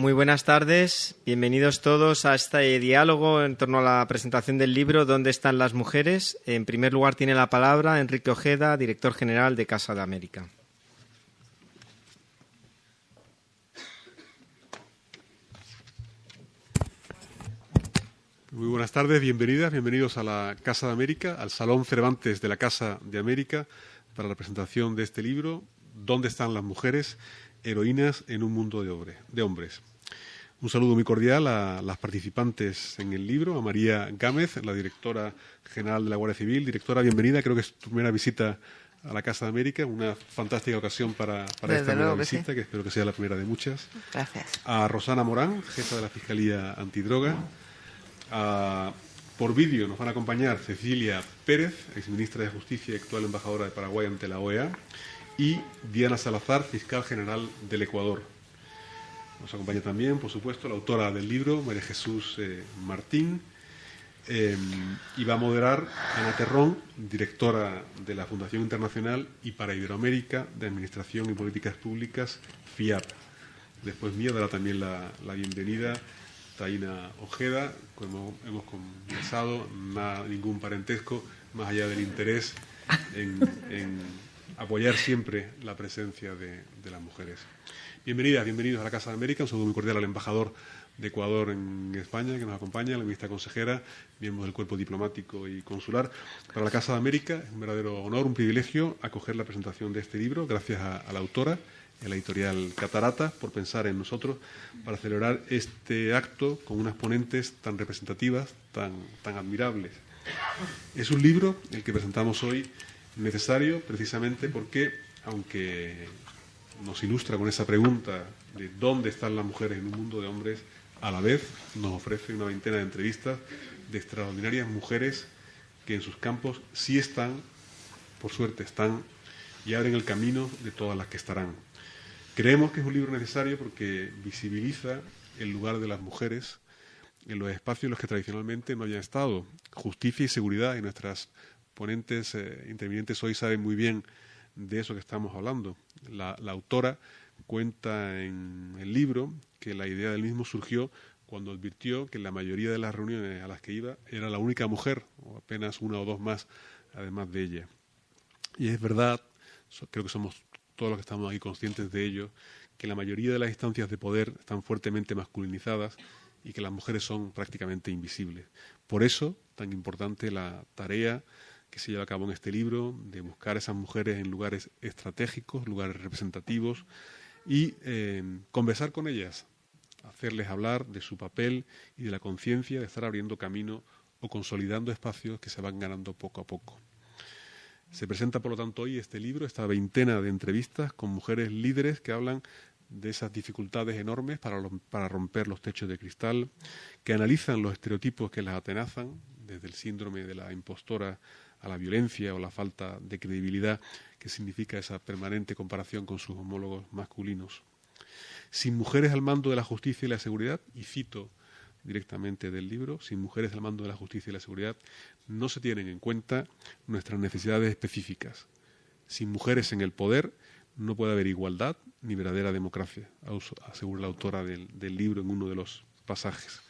Muy buenas tardes, bienvenidos todos a este diálogo en torno a la presentación del libro ¿Dónde están las mujeres? En primer lugar tiene la palabra Enrique Ojeda, director general de Casa de América. Muy buenas tardes, bienvenidos a la Casa de América, al Salón Cervantes de la Casa de América, para la presentación de este libro, ¿Dónde están las mujeres? Heroínas en un mundo de hombres. Un saludo muy cordial a las participantes en el libro, a María Gámez, la directora general de la Guardia Civil. Directora, bienvenida, creo que es tu primera visita a la Casa de América, una fantástica ocasión para esta nueva visita, sí, que espero que sea la primera de muchas. Gracias. A Rosana Morán, jefa de la Fiscalía Antidroga. Por vídeo nos van a acompañar Cecilia Pérez, exministra de Justicia y actual embajadora de Paraguay ante la OEA, y Diana Salazar, fiscal general del Ecuador. Nos acompaña también, por supuesto, la autora del libro, María Jesús Martín, y va a moderar Ana Terrón, directora de la Fundación Internacional y para Iberoamérica de Administración y Políticas Públicas, FIAP. Después mío dará también la bienvenida Taina Ojeda, como hemos conversado, ningún parentesco, más allá del interés en apoyar siempre la presencia de las mujeres. Bienvenidos a la Casa de América. Un saludo muy cordial al embajador de Ecuador en España, que nos acompaña, la ministra consejera, miembros del cuerpo diplomático y consular. Para la Casa de América es un verdadero honor, un privilegio acoger la presentación de este libro, gracias a la autora, a la editorial Catarata, por pensar en nosotros para celebrar este acto con unas ponentes tan representativas, tan admirables. Es un libro, el que presentamos hoy, necesario precisamente porque, aunque nos ilustra con esa pregunta de dónde están las mujeres en un mundo de hombres, a la vez nos ofrece una veintena de entrevistas de extraordinarias mujeres que en sus campos sí están, por suerte están, y abren el camino de todas las que estarán. Creemos que es un libro necesario porque visibiliza el lugar de las mujeres en los espacios en los que tradicionalmente no hayan estado. Justicia y seguridad, y nuestras ponentes intervinientes hoy saben muy bien de eso que estamos hablando. La autora cuenta en el libro que la idea del mismo surgió cuando advirtió que en la mayoría de las reuniones a las que iba era la única mujer, o apenas una o dos más, además de ella. Y es verdad, creo que somos todos los que estamos aquí conscientes de ello, que la mayoría de las instancias de poder están fuertemente masculinizadas y que las mujeres son prácticamente invisibles. Por eso, tan importante la tarea que se lleva a cabo en este libro, de buscar a esas mujeres en lugares estratégicos, lugares representativos, y conversar con ellas, hacerles hablar de su papel y de la conciencia de estar abriendo camino o consolidando espacios que se van ganando poco a poco. Se presenta, por lo tanto, hoy este libro, esta veintena de entrevistas con mujeres líderes que hablan de esas dificultades enormes para romper los techos de cristal, que analizan los estereotipos que las atenazan, desde el síndrome de la impostora a la violencia o la falta de credibilidad que significa esa permanente comparación con sus homólogos masculinos. Sin mujeres al mando de la justicia y la seguridad, y cito directamente del libro, sin mujeres al mando de la justicia y la seguridad, no se tienen en cuenta nuestras necesidades específicas. Sin mujeres en el poder no puede haber igualdad ni verdadera democracia, asegura la autora del libro en uno de los pasajes.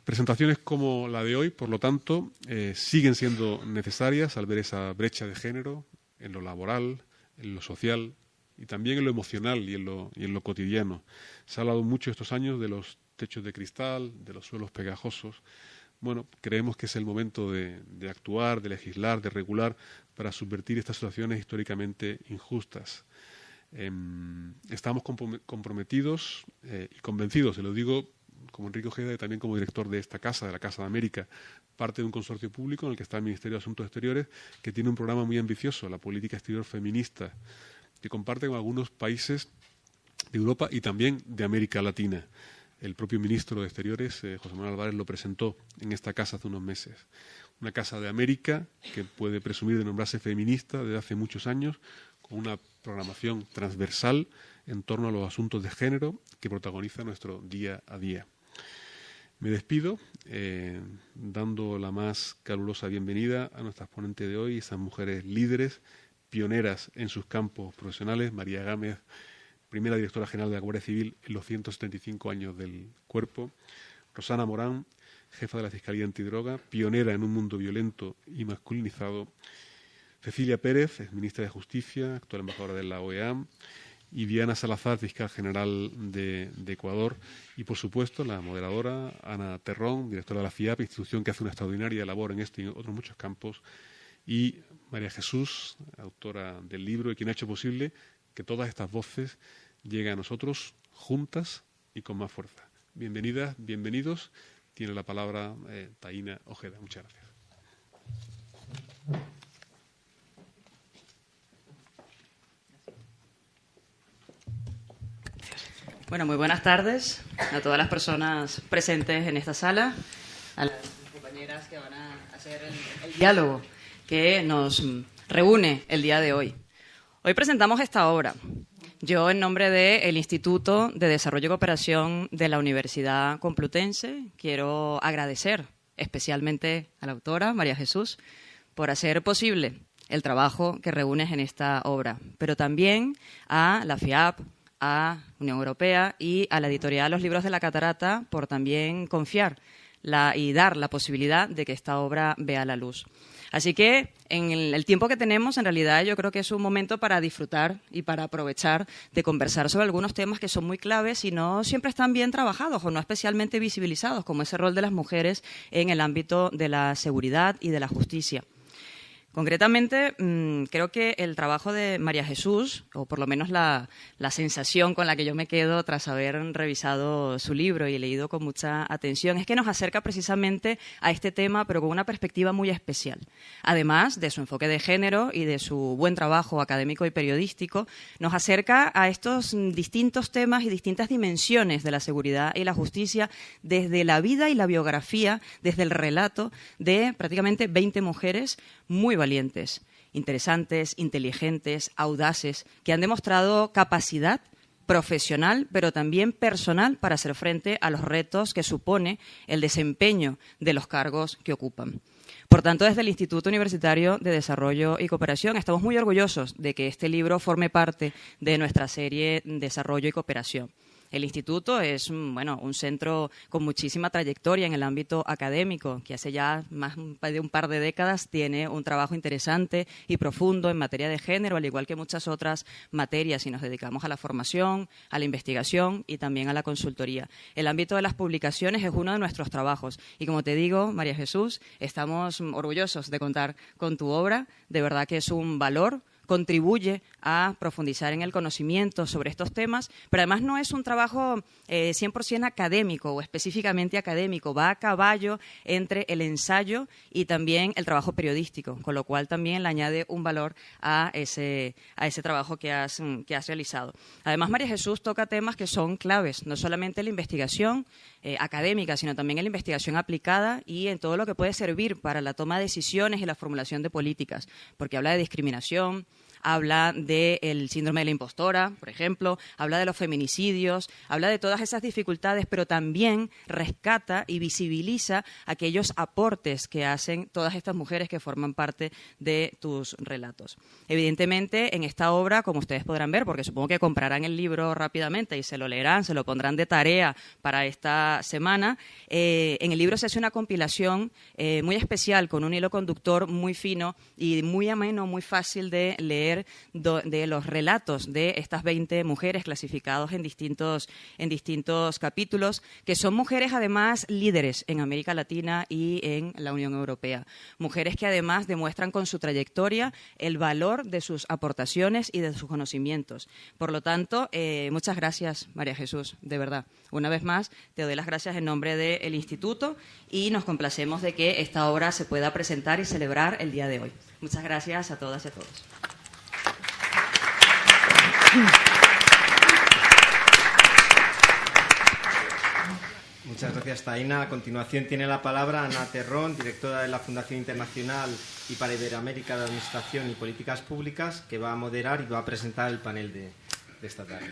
Presentaciones como la de hoy, por lo tanto, siguen siendo necesarias al ver esa brecha de género en lo laboral, en lo social y también en lo emocional y en lo cotidiano. Se ha hablado mucho estos años de los techos de cristal, de los suelos pegajosos. Bueno, creemos que es el momento de actuar, de legislar, de regular para subvertir estas situaciones históricamente injustas. Estamos comprometidos y convencidos, se lo digo como Enrique Ojeda y también como director de esta casa, de la Casa de América, parte de un consorcio público en el que está el Ministerio de Asuntos Exteriores, que tiene un programa muy ambicioso, la política exterior feminista, que comparte con algunos países de Europa y también de América Latina. El propio ministro de Exteriores, José Manuel Álvarez, lo presentó en esta casa hace unos meses. Una casa de América que puede presumir de nombrarse feminista desde hace muchos años, con una programación transversal en torno a los asuntos de género que protagoniza nuestro día a día. Me despido dando la más calurosa bienvenida a nuestras ponentes de hoy, esas mujeres líderes, pioneras en sus campos profesionales. María Gámez primera directora general de la Guardia Civil en los 175 años del Cuerpo. Rosana Morán, jefa de la Fiscalía Antidroga, pionera en un mundo violento y masculinizado. Cecilia Pérez, exministra de Justicia, actual embajadora de la OEA. Y Diana Salazar, fiscal general de Ecuador. Y, por supuesto, la moderadora Ana Terrón, directora de la FIAP, institución que hace una extraordinaria labor en este y en otros muchos campos. Y María Jesús, autora del libro y quien ha hecho posible que todas estas voces lleguen a nosotros juntas y con más fuerza. Bienvenidas, bienvenidos. Tiene la palabra Taina Ojeda. Muchas gracias. Bueno, muy buenas tardes a todas las personas presentes en esta sala, a las compañeras que van a hacer el diálogo que nos reúne el día de hoy. Hoy presentamos esta obra. Yo, en nombre del Instituto de Desarrollo y Cooperación de la Universidad Complutense, quiero agradecer especialmente a la autora, María Jesús, por hacer posible el trabajo que reúnes en esta obra, pero también a la FIAP, a Unión Europea y a la editorial Los Libros de la Catarata por también confiar y dar la posibilidad de que esta obra vea la luz. Así que en el tiempo que tenemos, en realidad yo creo que es un momento para disfrutar y para aprovechar de conversar sobre algunos temas que son muy claves y no siempre están bien trabajados o no especialmente visibilizados, como ese rol de las mujeres en el ámbito de la seguridad y de la justicia. Concretamente, creo que el trabajo de María Jesús, o por lo menos la sensación con la que yo me quedo tras haber revisado su libro y leído con mucha atención, es que nos acerca precisamente a este tema, pero con una perspectiva muy especial. Además de su enfoque de género y de su buen trabajo académico y periodístico, nos acerca a estos distintos temas y distintas dimensiones de la seguridad y la justicia desde la vida y la biografía, desde el relato de prácticamente 20 mujeres muy valientes, interesantes, inteligentes, audaces, que han demostrado capacidad profesional, pero también personal para hacer frente a los retos que supone el desempeño de los cargos que ocupan. Por tanto, desde el Instituto Universitario de Desarrollo y Cooperación estamos muy orgullosos de que este libro forme parte de nuestra serie Desarrollo y Cooperación. El instituto es un centro con muchísima trayectoria en el ámbito académico, que hace ya más de un par de décadas tiene un trabajo interesante y profundo en materia de género, al igual que muchas otras materias, y nos dedicamos a la formación, a la investigación y también a la consultoría. El ámbito de las publicaciones es uno de nuestros trabajos y, como te digo, María Jesús, estamos orgullosos de contar con tu obra. De verdad que es un valor, contribuye a profundizar en el conocimiento sobre estos temas, pero además no es un trabajo 100% académico o específicamente académico, va a caballo entre el ensayo y también el trabajo periodístico, con lo cual también le añade un valor a ese trabajo que has realizado. Además, María Jesús toca temas que son claves, no solamente en la investigación académica, sino también en la investigación aplicada y en todo lo que puede servir para la toma de decisiones y la formulación de políticas, porque habla de discriminación, habla del síndrome de la impostora, por ejemplo, habla de los feminicidios, habla de todas esas dificultades, pero también rescata y visibiliza aquellos aportes que hacen todas estas mujeres que forman parte de tus relatos. Evidentemente, en esta obra, como ustedes podrán ver, porque supongo que comprarán el libro rápidamente y se lo leerán, se lo pondrán de tarea para esta semana, en el libro se hace una compilación muy especial, con un hilo conductor muy fino y muy ameno, muy fácil de leer, de los relatos de estas 20 mujeres clasificados en distintos capítulos, que son mujeres además líderes en América Latina y en la Unión Europea. Mujeres que además demuestran con su trayectoria el valor de sus aportaciones y de sus conocimientos. Por lo tanto, muchas gracias, María Jesús, de verdad. Una vez más, te doy las gracias en nombre del Instituto y nos complacemos de que esta obra se pueda presentar y celebrar el día de hoy. Muchas gracias a todas y a todos. Muchas gracias, Taina. A continuación tiene la palabra Ana Terrón, directora de la Fundación Internacional y para Iberoamérica de Administración y Políticas Públicas, que va a moderar y va a presentar el panel de esta tarde.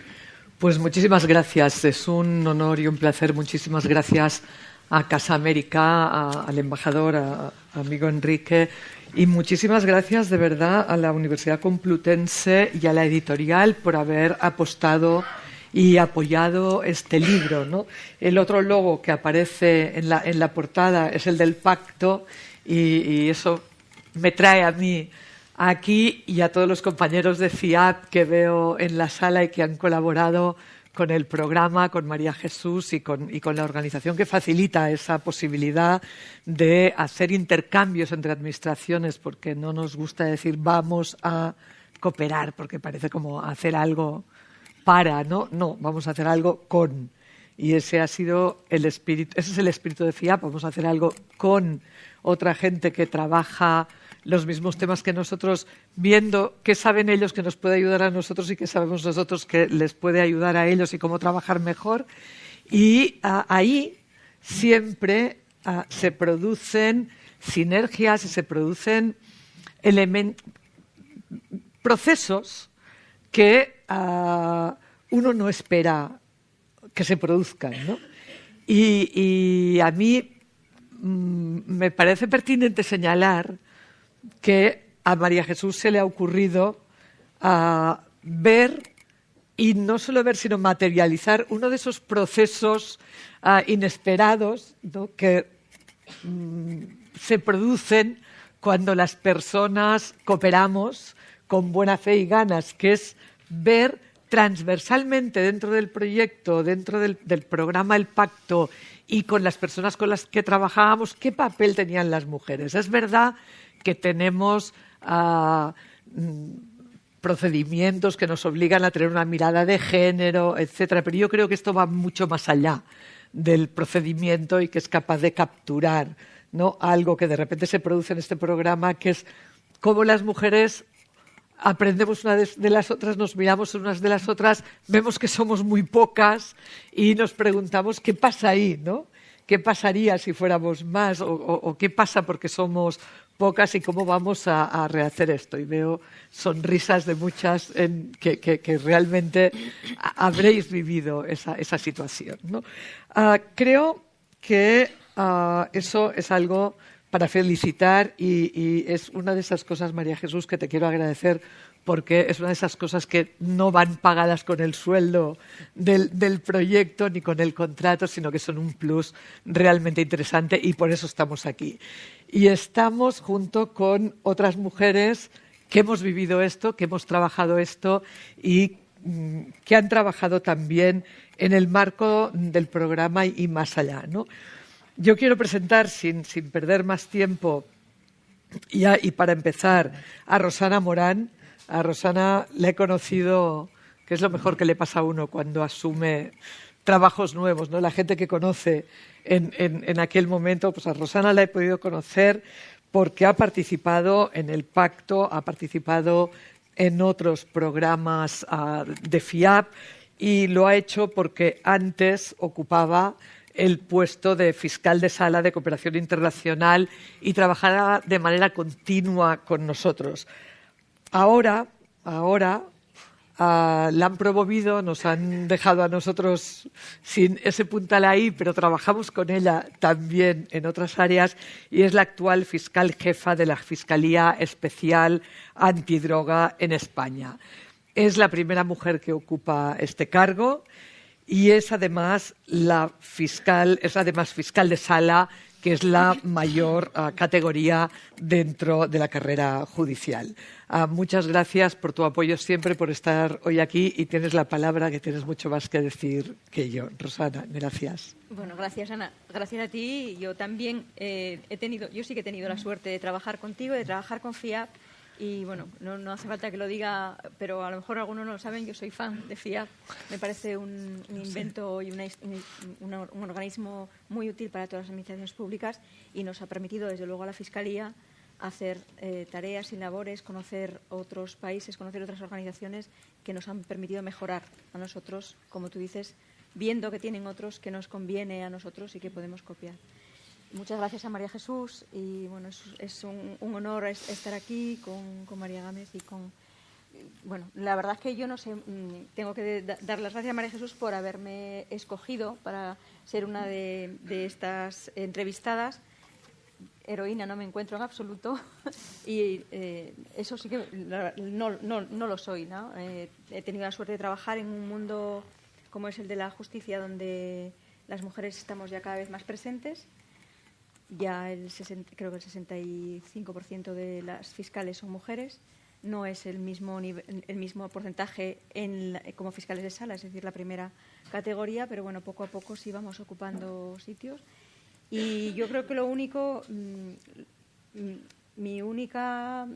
Pues muchísimas gracias. Es un honor y un placer. Muchísimas gracias a Casa América, al embajador, a amigo Enrique, y muchísimas gracias de verdad a la Universidad Complutense y a la editorial por haber apostado y apoyado este libro, ¿no? El otro logo que aparece en la portada es el del pacto y eso me trae a mí aquí y a todos los compañeros de FIAP que veo en la sala y que han colaborado con el programa, con María Jesús y con la organización que facilita esa posibilidad de hacer intercambios entre administraciones, porque no nos gusta decir vamos a cooperar, porque parece como hacer algo para, ¿no? No, vamos a hacer algo con. Y ese ha sido el espíritu, ese es el espíritu de FIAP, vamos a hacer algo con otra gente que trabaja los mismos temas que nosotros, viendo qué saben ellos que nos puede ayudar a nosotros y qué sabemos nosotros que les puede ayudar a ellos y cómo trabajar mejor. Y ahí siempre se producen sinergias y se producen procesos que uno no espera que se produzcan, ¿no? Y a mí me parece pertinente señalar que a María Jesús se le ha ocurrido ver, y no solo ver, sino materializar uno de esos procesos inesperados, ¿no?, que se producen cuando las personas cooperamos con buena fe y ganas, que es ver transversalmente dentro del proyecto, dentro del programa El Pacto y con las personas con las que trabajábamos, qué papel tenían las mujeres. Es verdad que tenemos procedimientos que nos obligan a tener una mirada de género, etcétera, pero yo creo que esto va mucho más allá del procedimiento y que es capaz de capturar, ¿no?, algo que de repente se produce en este programa, que es cómo las mujeres aprendemos unas de las otras, nos miramos unas de las otras, vemos que somos muy pocas y nos preguntamos qué pasa ahí, ¿no? ¿Qué pasaría si fuéramos más? ¿O qué pasa porque somos pocas y cómo vamos a rehacer esto? Y veo sonrisas de muchas que realmente habréis vivido esa situación, ¿no? Creo que eso es algo para felicitar y es una de esas cosas, María Jesús, que te quiero agradecer, porque es una de esas cosas que no van pagadas con el sueldo del proyecto ni con el contrato, sino que son un plus realmente interesante y por eso estamos aquí. Y estamos junto con otras mujeres que hemos vivido esto, que hemos trabajado esto y que han trabajado también en el marco del programa y más allá, ¿no? Yo quiero presentar, sin perder más tiempo, y para empezar, a Rosana Morán. A Rosana la he conocido, que es lo mejor que le pasa a uno cuando asume trabajos nuevos, ¿no? La gente que conoce en aquel momento, pues a Rosana la he podido conocer porque ha participado en el Pacto, ha participado en otros programas de FIAP y lo ha hecho porque antes ocupaba el puesto de fiscal de sala de cooperación internacional y trabajaba de manera continua con nosotros. Ahora la han promovido, nos han dejado a nosotros sin ese puntal ahí, pero trabajamos con ella también en otras áreas y es la actual fiscal jefa de la Fiscalía Especial Antidroga en España. Es la primera mujer que ocupa este cargo y es además fiscal de sala, que es la mayor categoría dentro de la carrera judicial. Muchas gracias por tu apoyo siempre, por estar hoy aquí y tienes la palabra, que tienes mucho más que decir que yo. Rosana, gracias. Bueno, gracias, Ana. Gracias a ti. Yo también yo sí que he tenido la suerte de trabajar contigo, de trabajar con FIAP. Y bueno, no hace falta que lo diga, pero a lo mejor algunos no lo saben, yo soy fan de FIAP. Me parece un invento y un organismo muy útil para todas las administraciones públicas y nos ha permitido, desde luego, a la Fiscalía hacer tareas y labores, conocer otros países, conocer otras organizaciones que nos han permitido mejorar a nosotros, como tú dices, viendo que tienen otros que nos conviene a nosotros y que podemos copiar. Muchas gracias a María Jesús y bueno, es un honor estar aquí con María Gámez bueno, la verdad es que yo no sé, tengo que dar las gracias a María Jesús por haberme escogido para ser una de estas entrevistadas. Heroína no me encuentro en absoluto y eso sí que no lo soy, ¿no? He tenido la suerte de trabajar en un mundo como es el de la justicia, donde las mujeres estamos ya cada vez más presentes. Ya creo que el 65% de las fiscales son mujeres. No es el mismo porcentaje como fiscales de sala, es decir, la primera categoría, pero bueno, poco a poco sí vamos ocupando sitios. Y yo creo que lo único, mi única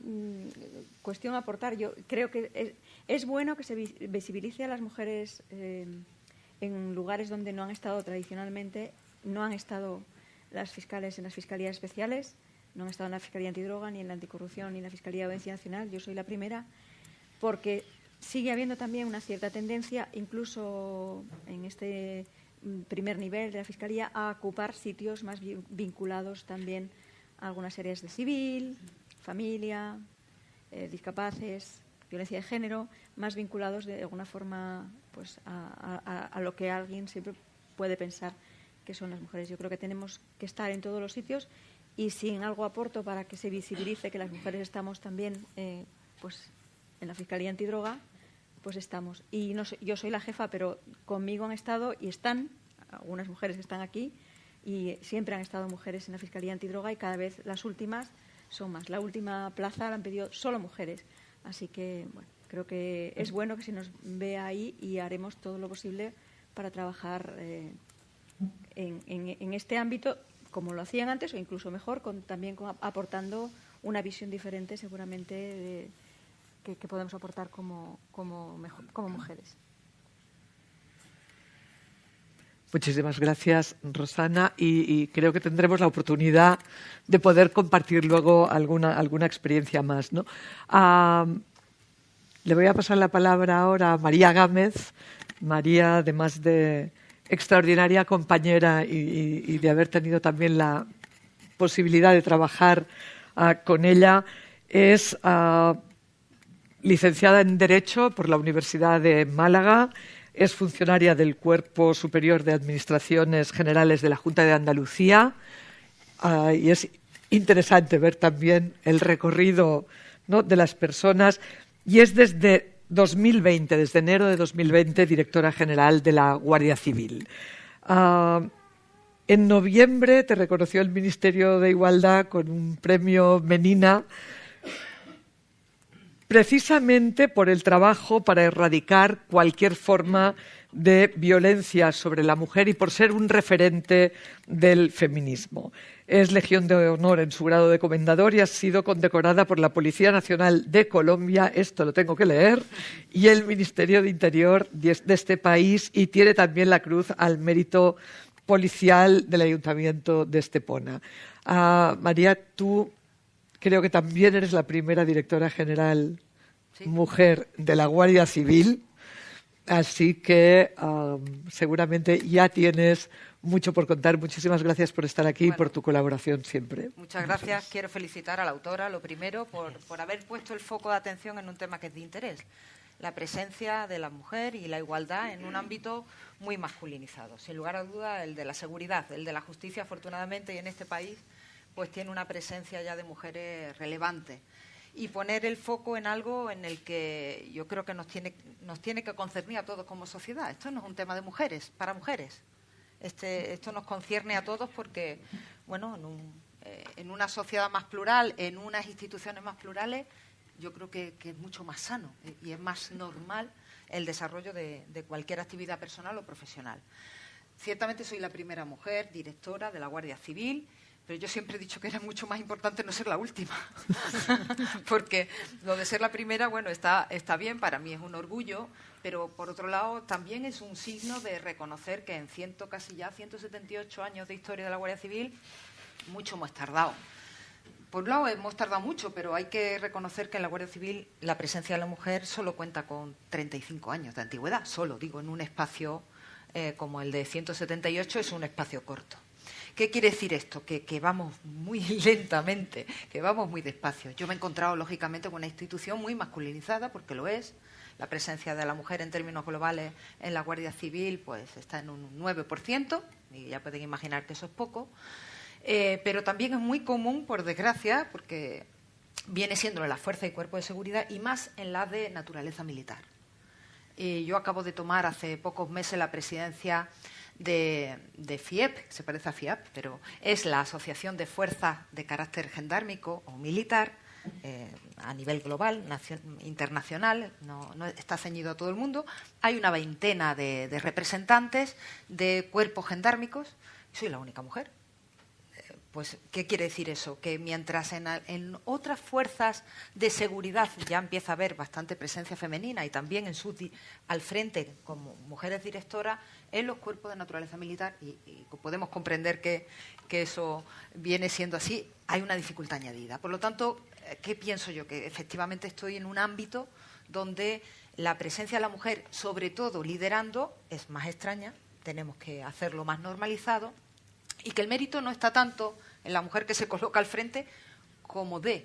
cuestión a aportar, yo creo que es bueno que se visibilice a las mujeres en lugares donde no han estado tradicionalmente, no han estado las fiscales en las fiscalías especiales, no han estado en la Fiscalía Antidroga, ni en la Anticorrupción, ni en la Fiscalía de Audiencia Nacional. Yo soy la primera, porque sigue habiendo también una cierta tendencia, incluso en este primer nivel de la Fiscalía, a ocupar sitios más vinculados también a algunas áreas de civil, familia, discapaces, violencia de género, más vinculados de alguna forma pues a lo que alguien siempre puede pensar que son las mujeres. Yo creo que tenemos que estar en todos los sitios, y si en algo aporto para que se visibilice que las mujeres estamos también pues en la Fiscalía Antidroga, pues estamos. Y no sé, yo soy la jefa, pero conmigo han estado y están algunas mujeres que están aquí, y siempre han estado mujeres en la Fiscalía Antidroga, y cada vez las últimas son más. La última plaza la han pedido solo mujeres. Así que, bueno, creo que es bueno que se nos vea ahí, y haremos todo lo posible para trabajar en este ámbito, como lo hacían antes, o incluso mejor, también aportando una visión diferente, seguramente, que podemos aportar como mujeres. Muchísimas gracias, Rosana, y creo que tendremos la oportunidad de poder compartir luego alguna experiencia más, ¿no? Le voy a pasar la palabra ahora a María Gámez. María, además de extraordinaria compañera y de haber tenido también la posibilidad de trabajar con ella, es licenciada en Derecho por la Universidad de Málaga, es funcionaria del Cuerpo Superior de Administraciones Generales de la Junta de Andalucía, y es interesante ver también el recorrido, ¿no?, de las personas, y es desde 2020, desde enero de 2020, directora general de la Guardia Civil. En noviembre te reconoció el Ministerio de Igualdad con un premio Menina, precisamente por el trabajo para erradicar cualquier forma de violencia sobre la mujer y por ser un referente del feminismo. Es Legión de Honor en su grado de comendador y ha sido condecorada por la Policía Nacional de Colombia, esto lo tengo que leer, y el Ministerio de Interior de este país, y tiene también la Cruz al Mérito Policial del Ayuntamiento de Estepona. María, tú creo que también eres la primera directora general mujer de la Guardia Civil, así que seguramente ya tienes mucho por contar. Muchísimas gracias por estar aquí y por tu colaboración siempre. Muchas gracias. Quiero felicitar a la autora, lo primero, por haber puesto el foco de atención en un tema que es de interés, la presencia de la mujer y la igualdad en un ámbito muy masculinizado. Sin lugar a duda, el de la seguridad, el de la justicia, afortunadamente, y en este país, pues tiene una presencia ya de mujeres relevante. Y poner el foco en algo en el que yo creo que nos tiene que concernir a todos como sociedad. Esto no es un tema de mujeres, para mujeres. Esto nos concierne a todos porque, bueno, en una sociedad más plural, en unas instituciones más plurales, yo creo que es mucho más sano y es más normal el desarrollo de cualquier actividad personal o profesional. Ciertamente soy la primera mujer directora de la Guardia Civil, pero yo siempre he dicho que era mucho más importante no ser la última, porque lo de ser la primera, bueno, está bien, para mí es un orgullo, pero por otro lado también es un signo de reconocer que en casi ya 178 años de historia de la Guardia Civil, mucho hemos tardado. Por un lado hemos tardado mucho, pero hay que reconocer que en la Guardia Civil la presencia de la mujer solo cuenta con 35 años de antigüedad, solo, digo, en un espacio como el de 178 es un espacio corto. ¿Qué quiere decir esto? Que vamos muy lentamente, que vamos muy despacio. Yo me he encontrado, lógicamente, con una institución muy masculinizada, porque lo es. La presencia de la mujer en términos globales en la Guardia Civil pues está en un 9%, y ya pueden imaginar que eso es poco. Pero también es muy común, por desgracia, porque viene siendo en las fuerzas y cuerpos de seguridad y más en las de naturaleza militar. Yo acabo de tomar hace pocos meses la presidencia de FIEP, que se parece a FIAP, pero es la Asociación de Fuerzas de Carácter Gendármico o Militar a nivel global, internacional, no está ceñido a todo el mundo. Hay una veintena de representantes de cuerpos gendármicos y soy la única mujer. Pues, ¿qué quiere decir eso? Que mientras en otras fuerzas de seguridad ya empieza a haber bastante presencia femenina y también al frente como mujeres directoras, en los cuerpos de naturaleza militar, y podemos comprender que eso viene siendo así, hay una dificultad añadida. Por lo tanto, ¿qué pienso yo? Que efectivamente estoy en un ámbito donde la presencia de la mujer, sobre todo liderando, es más extraña, tenemos que hacerlo más normalizado, y que el mérito no está tanto en la mujer que se coloca al frente como y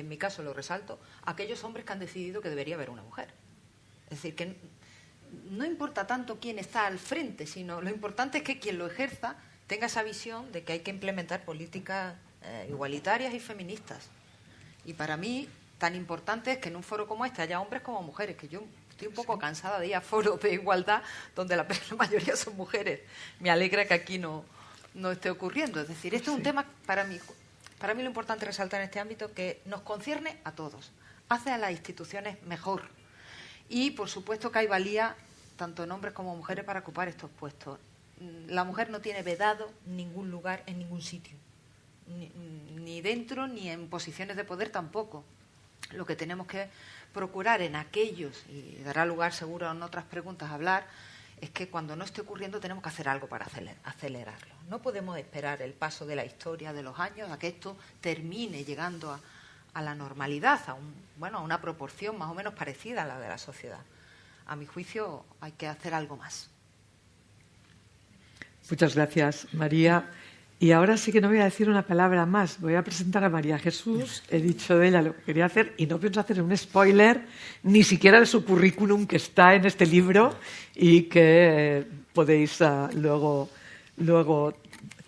en mi caso lo resalto, aquellos hombres que han decidido que debería haber una mujer. Es decir, que no importa tanto quién está al frente, sino lo importante es que quien lo ejerza tenga esa visión de que hay que implementar políticas igualitarias y feministas. Y para mí, tan importante es que en un foro como este haya hombres como mujeres, que yo estoy un poco cansada de ir a foros de igualdad donde la mayoría son mujeres. Me alegra que aquí no esté ocurriendo. Es decir, este es un tema, para mí lo importante es resaltar en este ámbito que nos concierne a todos, hace a las instituciones mejor. Y, por supuesto, que hay valía, tanto en hombres como en mujeres, para ocupar estos puestos. La mujer no tiene vedado ningún lugar en ningún sitio, ni dentro ni en posiciones de poder tampoco. Lo que tenemos que procurar en aquellos, y dará lugar seguro en otras preguntas a hablar, es que cuando no esté ocurriendo tenemos que hacer algo para acelerarlo. No podemos esperar el paso de la historia, de los años, a que esto termine llegando a la normalidad, a una proporción más o menos parecida a la de la sociedad. A mi juicio hay que hacer algo más. Muchas gracias, María. Y ahora sí que no voy a decir una palabra más. Voy a presentar a María Jesús. He dicho de ella lo que quería hacer y no pienso hacer un spoiler ni siquiera de su currículum que está en este libro y que podéis luego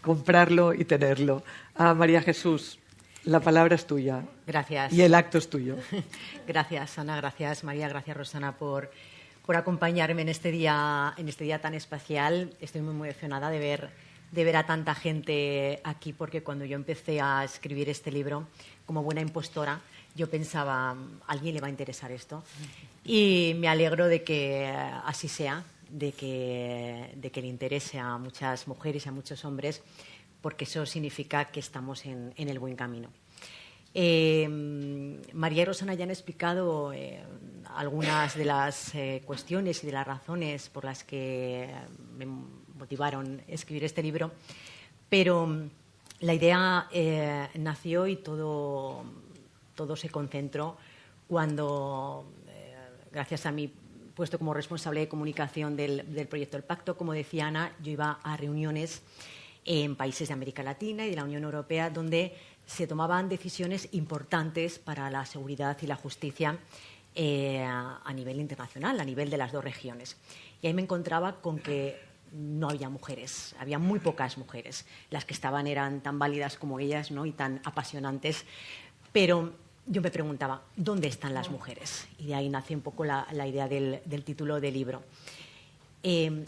comprarlo y tenerlo. María Jesús, la palabra es tuya. Gracias. Y el acto es tuyo. Gracias, Ana. Gracias, María. Gracias, Rosana, por acompañarme en este día tan especial. Estoy muy emocionada de ver a tanta gente aquí, porque cuando yo empecé a escribir este libro, como buena impostora, yo pensaba, ¿a alguien le va a interesar esto? Y me alegro de que así sea, de que le interese a muchas mujeres y a muchos hombres, porque eso significa que estamos en el buen camino. María y Rosana ya han explicado algunas de las cuestiones y de las razones por las que me motivaron a escribir este libro, pero la idea nació y todo se concentró cuando, gracias a mi puesto como responsable de comunicación del proyecto El Pacto, como decía Ana, yo iba a reuniones en países de América Latina y de la Unión Europea donde se tomaban decisiones importantes para la seguridad y la justicia a nivel internacional, a nivel de las dos regiones. Y ahí me encontraba con que no había mujeres, había muy pocas mujeres. Las que estaban eran tan válidas como ellas, ¿no? Y tan apasionantes. Pero yo me preguntaba, ¿dónde están las mujeres? Y de ahí nació un poco la idea del título del libro.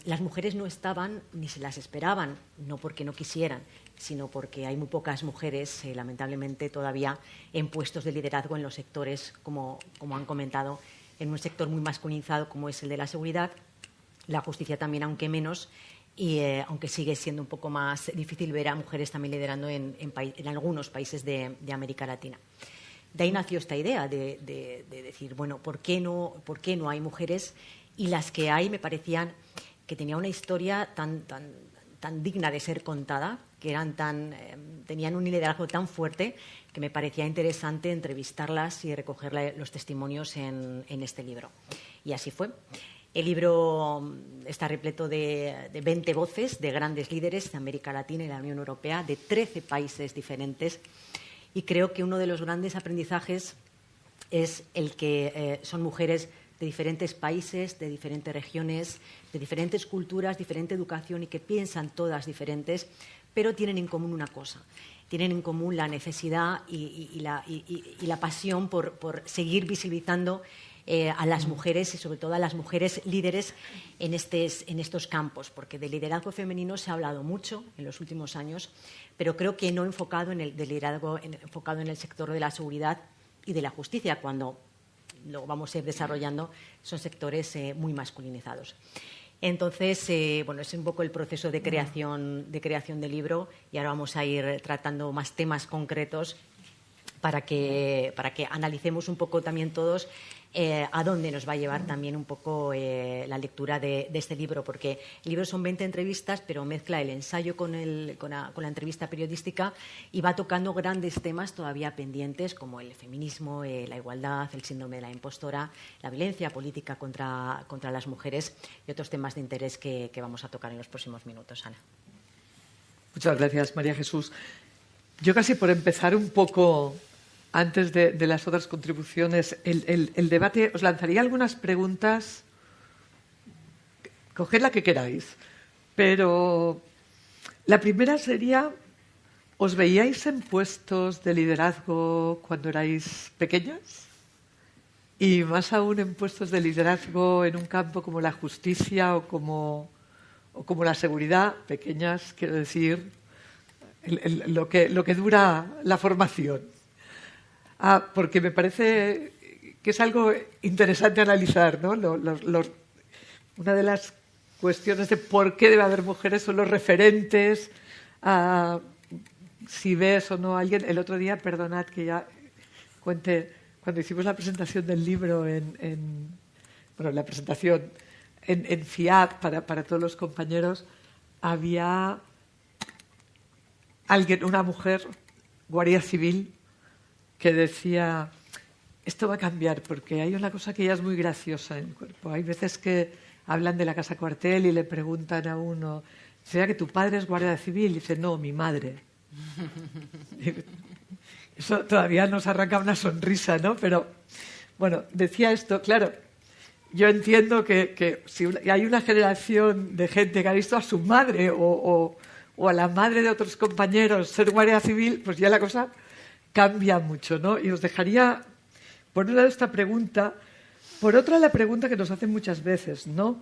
Las mujeres no estaban ni se las esperaban, no porque no quisieran, sino porque hay muy pocas mujeres, lamentablemente todavía, en puestos de liderazgo en los sectores, como han comentado, en un sector muy masculinizado como es el de la seguridad, la justicia también, aunque menos, y aunque sigue siendo un poco más difícil ver a mujeres también liderando en algunos países de América Latina. De ahí nació esta idea de decir, bueno, ¿por qué no hay mujeres? Y las que hay me parecían que tenían una historia tan digna de ser contada, que tenían un liderazgo tan fuerte, que me parecía interesante entrevistarlas y recoger los testimonios en este libro. Y así fue. El libro está repleto de 20 voces de grandes líderes de América Latina y la Unión Europea, de 13 países diferentes. Y creo que uno de los grandes aprendizajes es el que son mujeres de diferentes países, de diferentes regiones, de diferentes culturas, diferente educación y que piensan todas diferentes, pero tienen en común una cosa. Tienen en común la necesidad y la pasión por seguir visibilizando a las mujeres y sobre todo a las mujeres líderes en estos campos, porque de liderazgo femenino se ha hablado mucho en los últimos años, pero creo que no enfocado en el liderazgo enfocado en el sector de la seguridad y de la justicia, cuando lo vamos a ir desarrollando, son sectores muy masculinizados. Entonces, bueno, es un poco el proceso de creación del libro y ahora vamos a ir tratando más temas concretos para que analicemos un poco también todos a dónde nos va a llevar también un poco la lectura de este libro, porque el libro son 20 entrevistas, pero mezcla el ensayo con la entrevista periodística y va tocando grandes temas todavía pendientes como el feminismo, la igualdad, el síndrome de la impostora, la violencia política contra las mujeres y otros temas de interés que vamos a tocar en los próximos minutos. Ana. Muchas gracias, María Jesús. Yo casi por empezar un poco antes de las otras contribuciones, el debate, os lanzaría algunas preguntas, coged la que queráis, pero la primera sería, ¿os veíais en puestos de liderazgo cuando erais pequeñas? Y más aún en puestos de liderazgo en un campo como la justicia o como la seguridad, pequeñas, quiero decir, lo que dura la formación. Porque me parece que es algo interesante analizar, ¿no? Una de las cuestiones de por qué debe haber mujeres son los referentes, si ves o no a alguien. El otro día, perdonad que ya cuente, cuando hicimos la presentación del libro en FIAP para todos los compañeros, había alguien, una mujer, guardia civil, que decía, esto va a cambiar porque hay una cosa que ya es muy graciosa en el cuerpo. Hay veces que hablan de la casa cuartel y le preguntan a uno, ¿será que tu padre es guardia civil? Y dice, no, mi madre. Eso todavía nos arranca una sonrisa, ¿no? Pero, bueno, decía esto, claro, yo entiendo que si hay una generación de gente que ha visto a su madre o a la madre de otros compañeros ser guardia civil, pues ya la cosa cambia mucho, ¿no? Y os dejaría, por un lado, esta pregunta, por otra, la pregunta que nos hacen muchas veces, ¿no?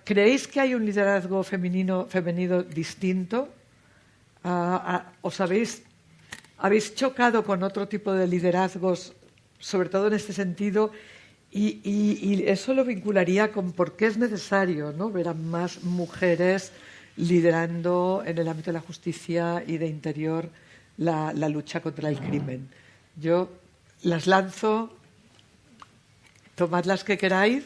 ¿Creéis que hay un liderazgo femenino distinto? ¿Os habéis chocado con otro tipo de liderazgos, sobre todo en este sentido? Y eso lo vincularía con por qué es necesario, ¿no?, ver a más mujeres liderando en el ámbito de la justicia y de interior la lucha contra el crimen. Yo las lanzo, tomad las que queráis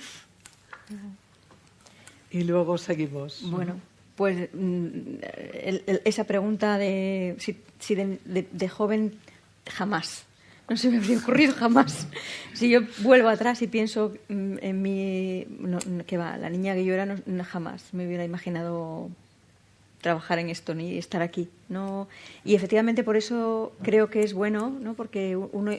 y luego seguimos. Bueno, pues esa pregunta de si de joven, jamás. No se me habría ocurrido jamás. Si yo vuelvo atrás y pienso en mi... que va, la niña que yo era, jamás me hubiera imaginado trabajar en esto ni estar aquí, ¿no? Y efectivamente por eso creo que es bueno, ¿no? Porque uno,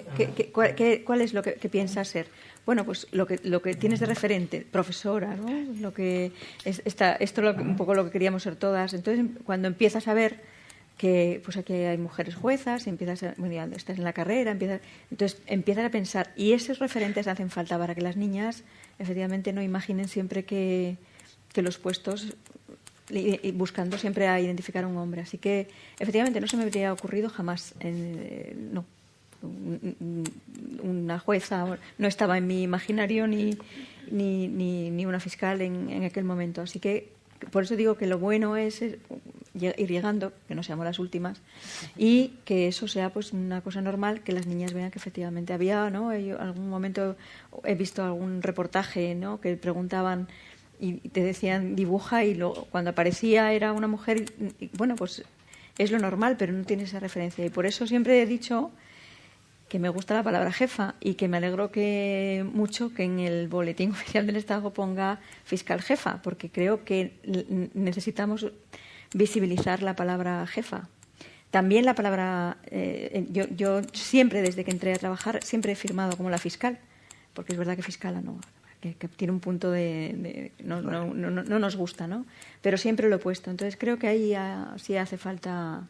¿cuál es lo que piensas ser? Bueno, pues lo que tienes de referente, profesora, ¿no? Lo que esto es un poco lo que queríamos ser todas. Entonces, cuando empiezas a ver que pues aquí hay mujeres juezas, estás en la carrera, entonces empiezas a pensar, y esos referentes hacen falta para que las niñas efectivamente no imaginen siempre que los puestos, y buscando siempre a identificar a un hombre. Así que efectivamente no se me habría ocurrido jamás, no. Una jueza no estaba en mi imaginario ni una fiscal en aquel momento. Así que por eso digo que lo bueno es ir llegando, que no seamos las últimas, y que eso sea pues una cosa normal, que las niñas vean que efectivamente había, ¿no? Yo, algún momento he visto algún reportaje, ¿no?, que preguntaban y te decían dibuja, y cuando aparecía era una mujer, y bueno, pues es lo normal, pero no tiene esa referencia. Y por eso siempre he dicho que me gusta la palabra jefa y que me alegro mucho que en el boletín oficial del Estado ponga fiscal jefa, porque creo que necesitamos visibilizar la palabra jefa. También la palabra, yo siempre, desde que entré a trabajar, siempre he firmado como la fiscal, porque es verdad que fiscala no, que tiene un punto no nos gusta, ¿no? Pero siempre lo he puesto. Entonces creo que ahí sí hace falta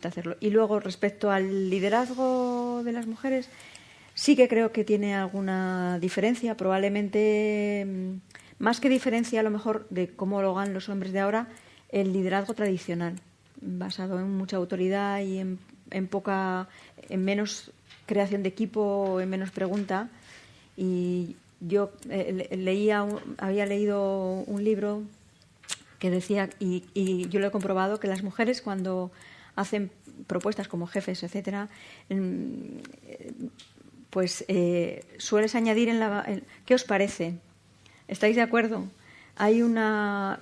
hacerlo. Y luego, respecto al liderazgo de las mujeres, sí que creo que tiene alguna diferencia, probablemente más que diferencia a lo mejor de cómo lo hagan los hombres de ahora, el liderazgo tradicional, basado en mucha autoridad y en menos creación de equipo, en menos pregunta. Y yo había leído un libro que decía, y yo lo he comprobado, que las mujeres cuando hacen propuestas como jefes, etcétera, pues sueles añadir ¿qué os parece? ¿Estáis de acuerdo? Hay una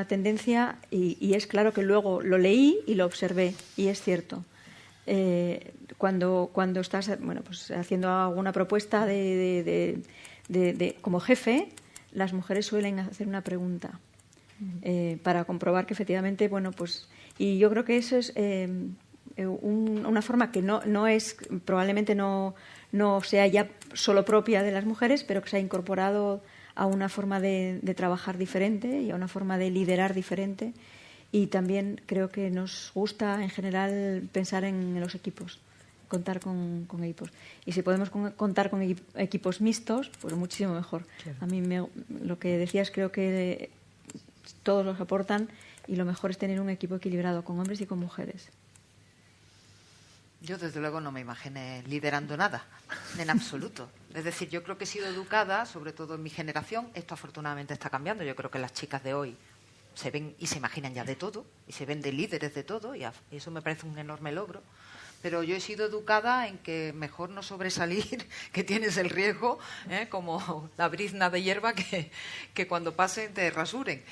tendencia, y es claro que luego lo leí y lo observé, y es cierto. Cuando estás pues haciendo alguna propuesta como jefe, las mujeres suelen hacer una pregunta para comprobar que efectivamente, pues, y yo creo que eso es una forma que probablemente no sea ya solo propia de las mujeres, pero que se ha incorporado a una forma de trabajar diferente y a una forma de liderar diferente. Y también creo que nos gusta en general pensar en los equipos, contar con equipos. Y si podemos contar con equipos mixtos, pues muchísimo mejor. Claro. A mí lo que decías, creo que todos los aportan y lo mejor es tener un equipo equilibrado con hombres y con mujeres. Yo, desde luego, no me imaginé liderando nada, en absoluto. Es decir, yo creo que he sido educada, sobre todo en mi generación. Esto afortunadamente está cambiando. Yo creo que las chicas de hoy se ven y se imaginan ya de todo, y se ven de líderes de todo, y eso me parece un enorme logro. Pero yo he sido educada en que mejor no sobresalir, que tienes el riesgo, como la brizna de hierba, que cuando pasen te rasuren.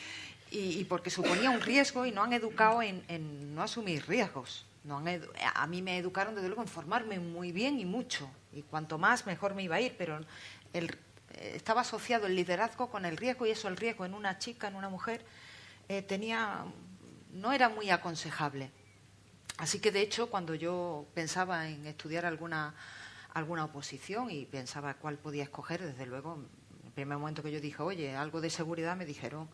Y porque suponía un riesgo, y no han educado en no asumir riesgos. A mí me educaron, desde luego, en formarme muy bien y mucho. Y cuanto más, mejor me iba a ir. Pero estaba asociado el liderazgo con el riesgo, y eso, el riesgo en una chica, en una mujer, no era muy aconsejable. Así que, de hecho, cuando yo pensaba en estudiar alguna oposición y pensaba cuál podía escoger, desde luego, en el primer momento que yo dije, oye, algo de seguridad, me dijeron,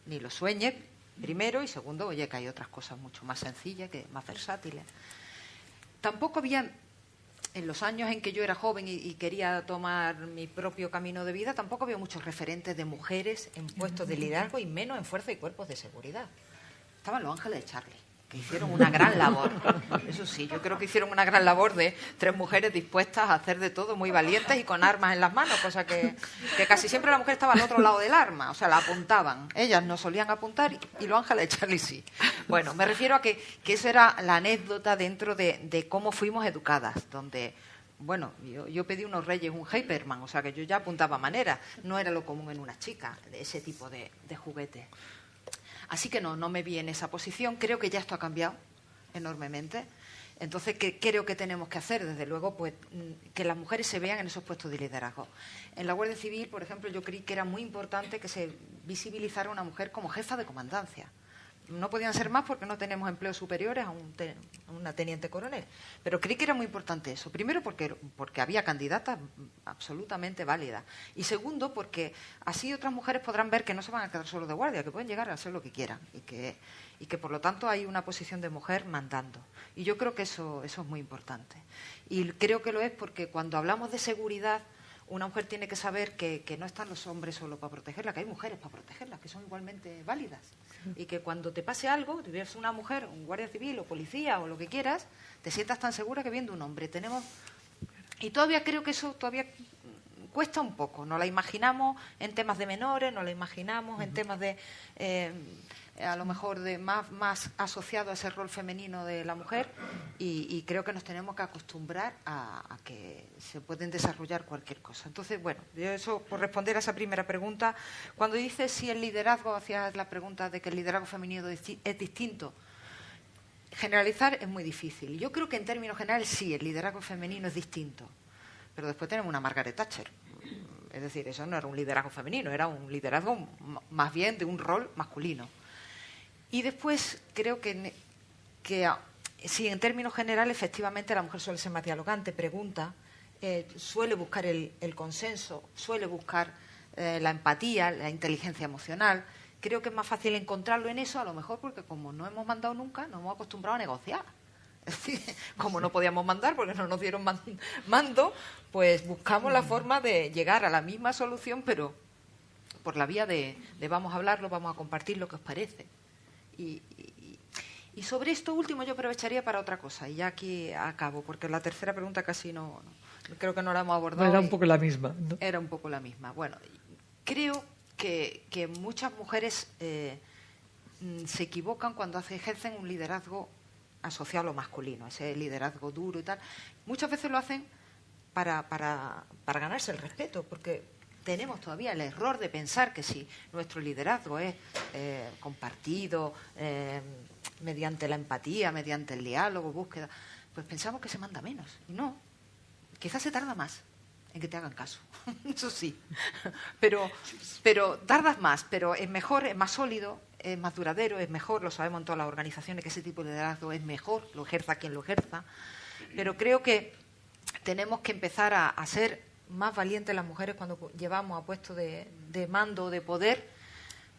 ni lo sueñes, primero, y segundo, oye, que hay otras cosas mucho más sencillas, más versátiles. Tampoco había, en los años en que yo era joven y quería tomar mi propio camino de vida, tampoco había muchos referentes de mujeres en puestos de liderazgo, y menos en fuerza y cuerpos de seguridad. Estaban los Ángeles de Charlie, que hicieron una gran labor. Eso sí, yo creo que hicieron una gran labor de 3 mujeres dispuestas a hacer de todo, muy valientes y con armas en las manos, cosa que casi siempre la mujer estaba al otro lado del arma, o sea, la apuntaban. Ellas no solían apuntar y los Ángeles de Charlie sí. Bueno, me refiero a que eso era la anécdota dentro de cómo fuimos educadas, donde, bueno, yo pedí unos Reyes, un Hyperman, o sea, que yo ya apuntaba manera, no era lo común en una chica, de ese tipo de juguete. Así que no me vi en esa posición. Creo que ya esto ha cambiado enormemente. Entonces, ¿qué creo que tenemos que hacer? Desde luego, pues, que las mujeres se vean en esos puestos de liderazgo. En la Guardia Civil, por ejemplo, yo creí que era muy importante que se visibilizara a una mujer como jefa de comandancia. No podían ser más porque no tenemos empleos superiores a una teniente coronel. Pero creí que era muy importante eso. Primero, porque había candidatas absolutamente válidas. Y segundo, porque así otras mujeres podrán ver que no se van a quedar solo de guardia, que pueden llegar a hacer lo que quieran. Y que por lo tanto hay una posición de mujer mandando. Y yo creo que eso es muy importante. Y creo que lo es porque cuando hablamos de seguridad, una mujer tiene que saber que no están los hombres solo para protegerla, que hay mujeres para protegerla, que son igualmente válidas. Y que cuando te pase algo, tú eres una mujer, un guardia civil o policía o lo que quieras, te sientas tan segura que viendo un hombre. Y todavía creo que eso todavía cuesta un poco. Nos la imaginamos en temas de menores, nos la imaginamos en temas de, a lo mejor, de más asociado a ese rol femenino de la mujer, y creo que nos tenemos que acostumbrar a que se pueden desarrollar cualquier cosa. Entonces, bueno, yo eso, por responder a esa primera pregunta, cuando dices si el liderazgo, hacías la pregunta de que el liderazgo femenino es distinto, generalizar es muy difícil. Yo creo que en términos generales sí, el liderazgo femenino es distinto. Pero después tenemos una Margaret Thatcher. Es decir, eso no era un liderazgo femenino, era un liderazgo más bien de un rol masculino. Y después creo que sí, en términos generales, efectivamente, la mujer suele ser más dialogante, pregunta, suele buscar el consenso, suele buscar la empatía, la inteligencia emocional. Creo que es más fácil encontrarlo en eso, a lo mejor porque como no hemos mandado nunca, nos hemos acostumbrado a negociar. Es decir, como no podíamos mandar porque no nos dieron mando, pues buscamos la forma de llegar a la misma solución, pero por la vía de vamos a hablarlo, vamos a compartir lo que os parece. Y sobre esto último yo aprovecharía para otra cosa, y ya aquí acabo, porque la tercera pregunta casi no creo que no la hemos abordado. Era un poco la misma, ¿no? Era un poco la misma. Bueno, creo que muchas mujeres se equivocan cuando ejercen un liderazgo asociado a lo masculino, ese liderazgo duro y tal. Muchas veces lo hacen para ganarse el respeto, porque tenemos todavía el error de pensar que si nuestro liderazgo es compartido, mediante la empatía, mediante el diálogo, búsqueda, pues pensamos que se manda menos. Y no, quizás se tarda más en que te hagan caso, eso sí, pero tardas más, pero es mejor, es más sólido, es más duradero, es mejor, lo sabemos en todas las organizaciones que ese tipo de liderazgo es mejor, lo ejerza quien lo ejerza, pero creo que tenemos que empezar a ser más valientes las mujeres cuando llevamos a puestos de mando, de poder,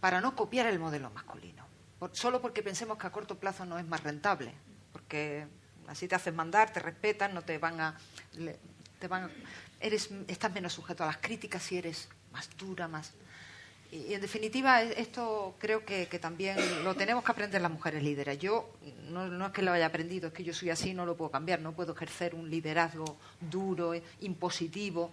para no copiar el modelo masculino, solo porque pensemos que a corto plazo no es más rentable, porque así te hacen mandar, te respetan, no estás menos sujeto a las críticas si eres más dura, más... Y en definitiva, esto creo que también lo tenemos que aprender las mujeres líderes. Yo no es que lo haya aprendido, es que yo soy así, no lo puedo cambiar, no puedo ejercer un liderazgo duro, impositivo,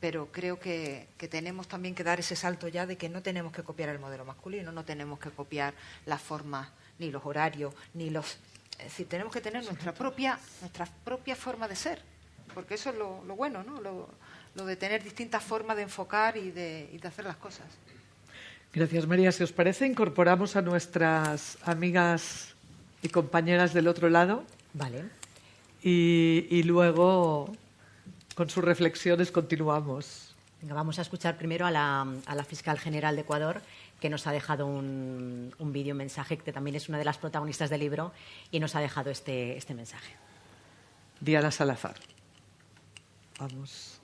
pero creo que tenemos también que dar ese salto ya de que no tenemos que copiar el modelo masculino, no tenemos que copiar las formas, ni los horarios, ni los... Es decir, tenemos que tener nuestra propia forma de ser, porque eso es lo bueno, ¿no? Lo de tener distintas formas de enfocar y de hacer las cosas. Gracias, María. Si os parece, incorporamos a nuestras amigas y compañeras del otro lado. Vale. Y luego, con sus reflexiones, continuamos. Venga, vamos a escuchar primero a la fiscal general de Ecuador, que nos ha dejado un vídeo mensaje, que también es una de las protagonistas del libro, y nos ha dejado este mensaje. Diana Salazar. Vamos.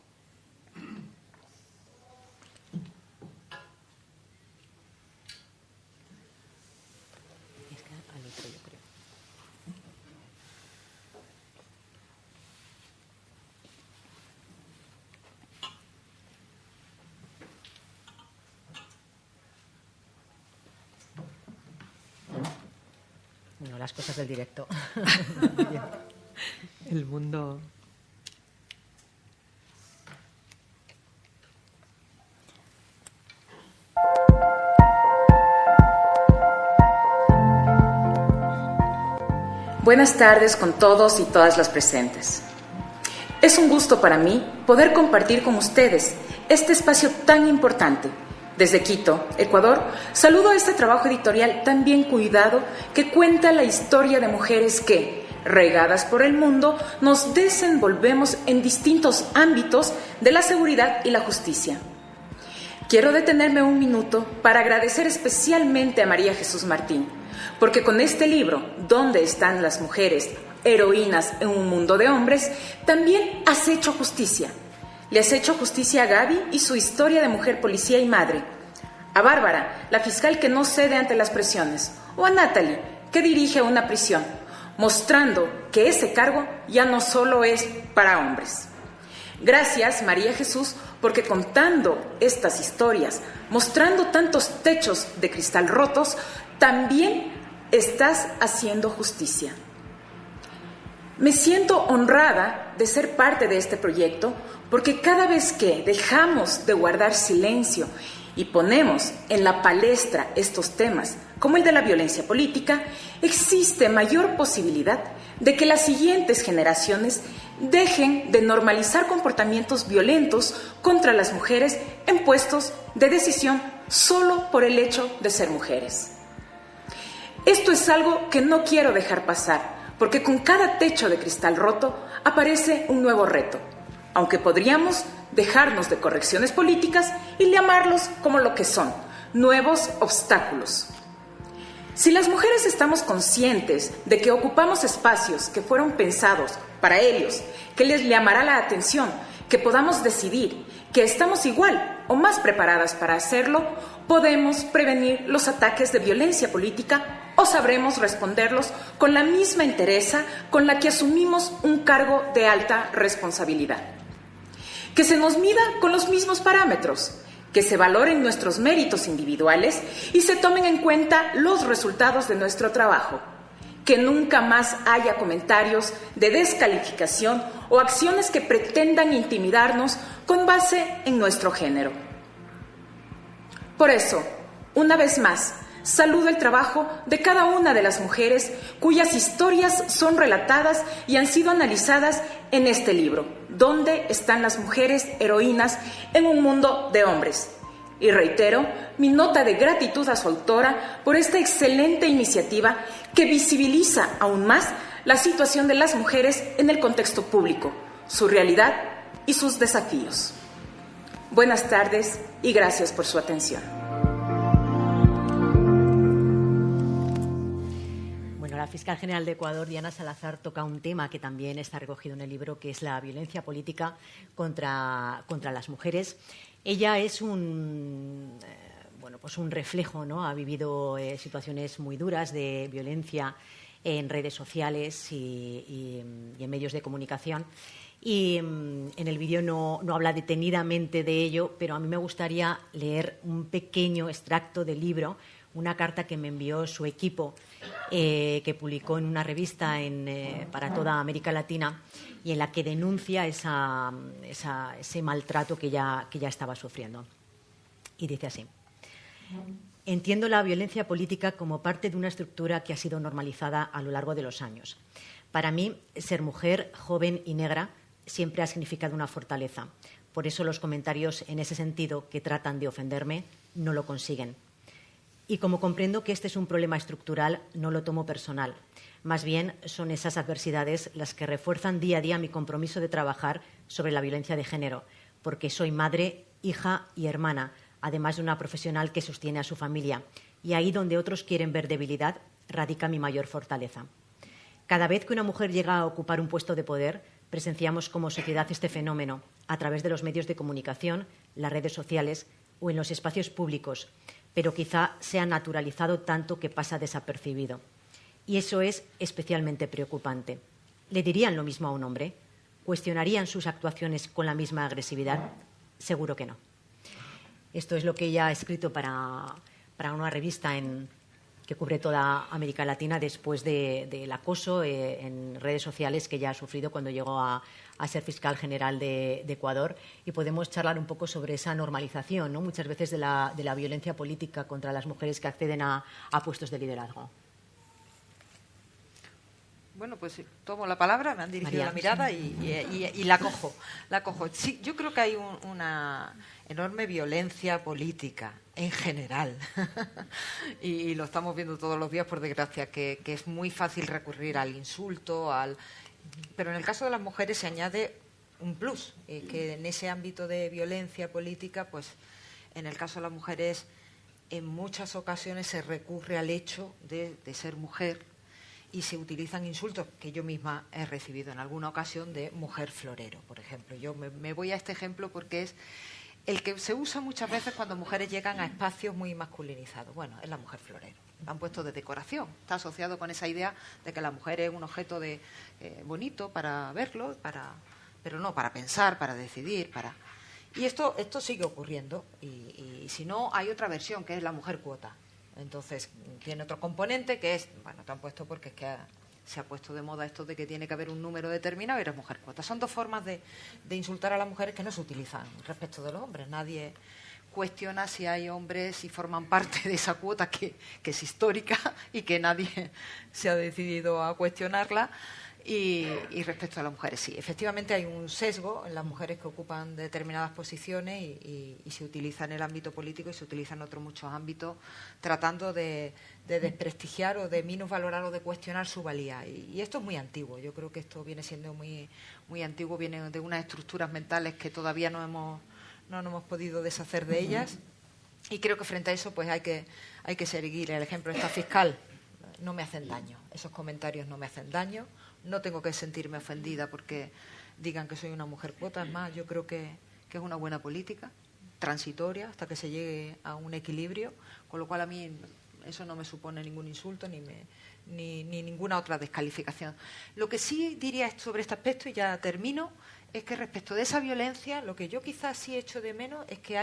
Bueno, las cosas del directo. El mundo... Buenas tardes con todos y todas las presentes. Es un gusto para mí poder compartir con ustedes este espacio tan importante. Desde Quito, Ecuador, saludo este trabajo editorial tan bien cuidado que cuenta la historia de mujeres que, regadas por el mundo, nos desenvolvemos en distintos ámbitos de la seguridad y la justicia. Quiero detenerme un minuto para agradecer especialmente a María Jesús Martín, porque con este libro, ¿Dónde están las mujeres? Heroínas en un mundo de hombres, también has hecho justicia. Le has hecho justicia a Gaby y su historia de mujer policía y madre, a Bárbara, la fiscal que no cede ante las presiones, o a Natalie, que dirige una prisión, mostrando que ese cargo ya no solo es para hombres. Gracias, María Jesús, porque contando estas historias, mostrando tantos techos de cristal rotos, también estás haciendo justicia. Me siento honrada de ser parte de este proyecto porque cada vez que dejamos de guardar silencio y ponemos en la palestra estos temas, como el de la violencia política, existe mayor posibilidad de que las siguientes generaciones dejen de normalizar comportamientos violentos contra las mujeres en puestos de decisión solo por el hecho de ser mujeres. Esto es algo que no quiero dejar pasar, porque con cada techo de cristal roto aparece un nuevo reto, aunque podríamos dejarnos de correcciones políticas y llamarlos como lo que son, nuevos obstáculos. Si las mujeres estamos conscientes de que ocupamos espacios que fueron pensados para ellos, que les llamará la atención, que podamos decidir, que estamos igual o más preparadas para hacerlo, podemos prevenir los ataques de violencia política o sabremos responderlos con la misma entereza con la que asumimos un cargo de alta responsabilidad. Que se nos mida con los mismos parámetros, que se valoren nuestros méritos individuales y se tomen en cuenta los resultados de nuestro trabajo. Que nunca más haya comentarios de descalificación o acciones que pretendan intimidarnos con base en nuestro género. Por eso, una vez más, saludo el trabajo de cada una de las mujeres cuyas historias son relatadas y han sido analizadas en este libro, ¿Dónde están las mujeres heroínas en un mundo de hombres? Y reitero mi nota de gratitud a su autora por esta excelente iniciativa que visibiliza aún más la situación de las mujeres en el contexto público, su realidad y sus desafíos. Buenas tardes y gracias por su atención. La fiscal general de Ecuador, Diana Salazar, toca un tema que también está recogido en el libro, que es la violencia política contra las mujeres. Ella es un reflejo, ¿no? Ha vivido situaciones muy duras de violencia en redes sociales y en medios de comunicación. Y en el vídeo no habla detenidamente de ello, pero a mí me gustaría leer un pequeño extracto del libro, una carta que me envió su equipo, que publicó en una revista para toda América Latina y en la que denuncia ese maltrato que ella estaba sufriendo. Y dice así: entiendo la violencia política como parte de una estructura que ha sido normalizada a lo largo de los años. Para mí, ser mujer, joven y negra siempre ha significado una fortaleza. Por eso los comentarios en ese sentido que tratan de ofenderme no lo consiguen. Y como comprendo que este es un problema estructural, no lo tomo personal. Más bien, son esas adversidades las que refuerzan día a día mi compromiso de trabajar sobre la violencia de género, porque soy madre, hija y hermana, además de una profesional que sostiene a su familia. Y ahí donde otros quieren ver debilidad, radica mi mayor fortaleza. Cada vez que una mujer llega a ocupar un puesto de poder, presenciamos como sociedad este fenómeno a través de los medios de comunicación, las redes sociales o en los espacios públicos, pero quizá se ha naturalizado tanto que pasa desapercibido. Y eso es especialmente preocupante. ¿Le dirían lo mismo a un hombre? ¿Cuestionarían sus actuaciones con la misma agresividad? Seguro que no. Esto es lo que ella ha escrito para una revista que cubre toda América Latina después del acoso en redes sociales que ella ha sufrido cuando llegó a ser fiscal general de Ecuador, y podemos charlar un poco sobre esa normalización, ¿no? Muchas veces de la violencia política contra las mujeres que acceden a puestos de liderazgo. Bueno, pues tomo la palabra, me han dirigido la mirada y la cojo. Sí, yo creo que hay una enorme violencia política en general y lo estamos viendo todos los días, por desgracia, que es muy fácil recurrir al insulto, pero en el caso de las mujeres se añade un plus, que en ese ámbito de violencia política, pues en el caso de las mujeres en muchas ocasiones se recurre al hecho de ser mujer y se utilizan insultos que yo misma he recibido en alguna ocasión de mujer florero, por ejemplo. Yo me voy a este ejemplo porque es el que se usa muchas veces cuando mujeres llegan a espacios muy masculinizados. Bueno, es la mujer florero. La han puesto de decoración. Está asociado con esa idea de que la mujer es un objeto bonito para verlo, pero no para pensar, para decidir, Y esto sigue ocurriendo. Y si no, hay otra versión, que es la mujer cuota. Entonces, tiene otro componente que es, bueno, te han puesto porque es que se ha puesto de moda esto de que tiene que haber un número determinado y eres mujer cuota. Son dos formas de insultar a las mujeres que no se utilizan respecto de los hombres. Nadie cuestiona si hay hombres, si forman parte de esa cuota que es histórica y que nadie se ha decidido a cuestionarla. Y respecto a las mujeres, sí, efectivamente hay un sesgo en las mujeres que ocupan determinadas posiciones y se utiliza en el ámbito político y se utiliza en otros muchos ámbitos tratando de desprestigiar o de minusvalorar o de cuestionar su valía. Y esto es muy antiguo. Yo creo que esto viene siendo muy, muy antiguo, viene de unas estructuras mentales que todavía no nos hemos podido deshacer de ellas. Y creo que frente a eso pues hay que seguir el ejemplo de esta fiscal. No me hacen daño, esos comentarios no me hacen daño, no tengo que sentirme ofendida porque digan que soy una mujer cuota. Es más, yo creo que es una buena política, transitoria, hasta que se llegue a un equilibrio, con lo cual a mí eso no me supone ningún insulto ni ninguna otra descalificación. Lo que sí diría sobre este aspecto, y ya termino, es que respecto de esa violencia, lo que yo quizás sí echo de menos es que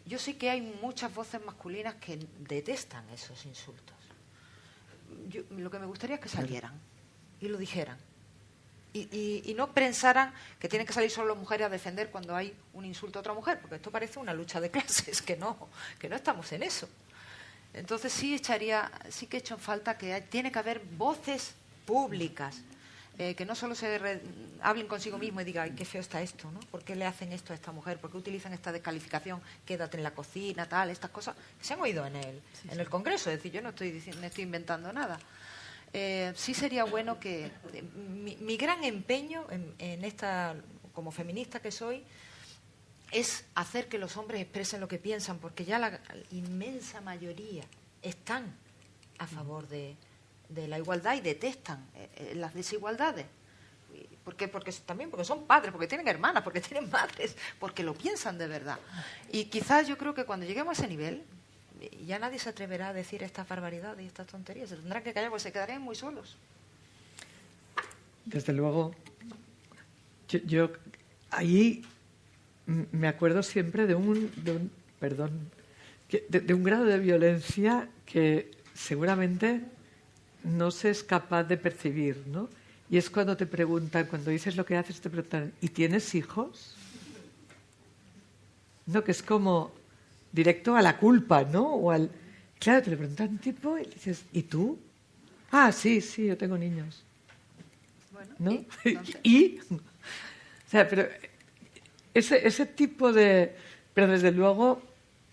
yo sé que hay muchas voces masculinas que detestan esos insultos. Lo que me gustaría es que salieran y lo dijeran. Y no pensaran que tienen que salir solo las mujeres a defender cuando hay un insulto a otra mujer, porque esto parece una lucha de clases, que no estamos en eso. Entonces sí que echo en falta que tiene que haber voces públicas, que no solo hablen consigo mismo y digan, ay, qué feo está esto, ¿no? ¿Por qué le hacen esto a esta mujer? ¿Por qué utilizan esta descalificación? Quédate en la cocina, tal, estas cosas que se han oído en el Congreso. Es decir, yo no estoy inventando nada. Sí sería bueno que mi gran empeño en esta, como feminista que soy, es hacer que los hombres expresen lo que piensan, porque ya la inmensa mayoría están a favor de la igualdad y detestan las desigualdades. ¿Por qué? Porque son padres, porque tienen hermanas, porque tienen madres, porque lo piensan de verdad. Y quizás yo creo que cuando lleguemos a ese nivel, ya nadie se atreverá a decir estas barbaridades y estas tonterías. Se tendrán que callar porque se quedarían muy solos. Desde luego, yo ahí me acuerdo siempre de un grado de violencia que seguramente no se es capaz de percibir, ¿no? Y es cuando te preguntan, cuando dices lo que haces, te preguntan, ¿y tienes hijos? No, que es como directo a la culpa, ¿no? Claro, te le preguntan un tipo y le dices, ¿y tú? Ah, sí, yo tengo niños. Bueno, ¿no? ¿Y? O sea, pero ese tipo de... Pero desde luego,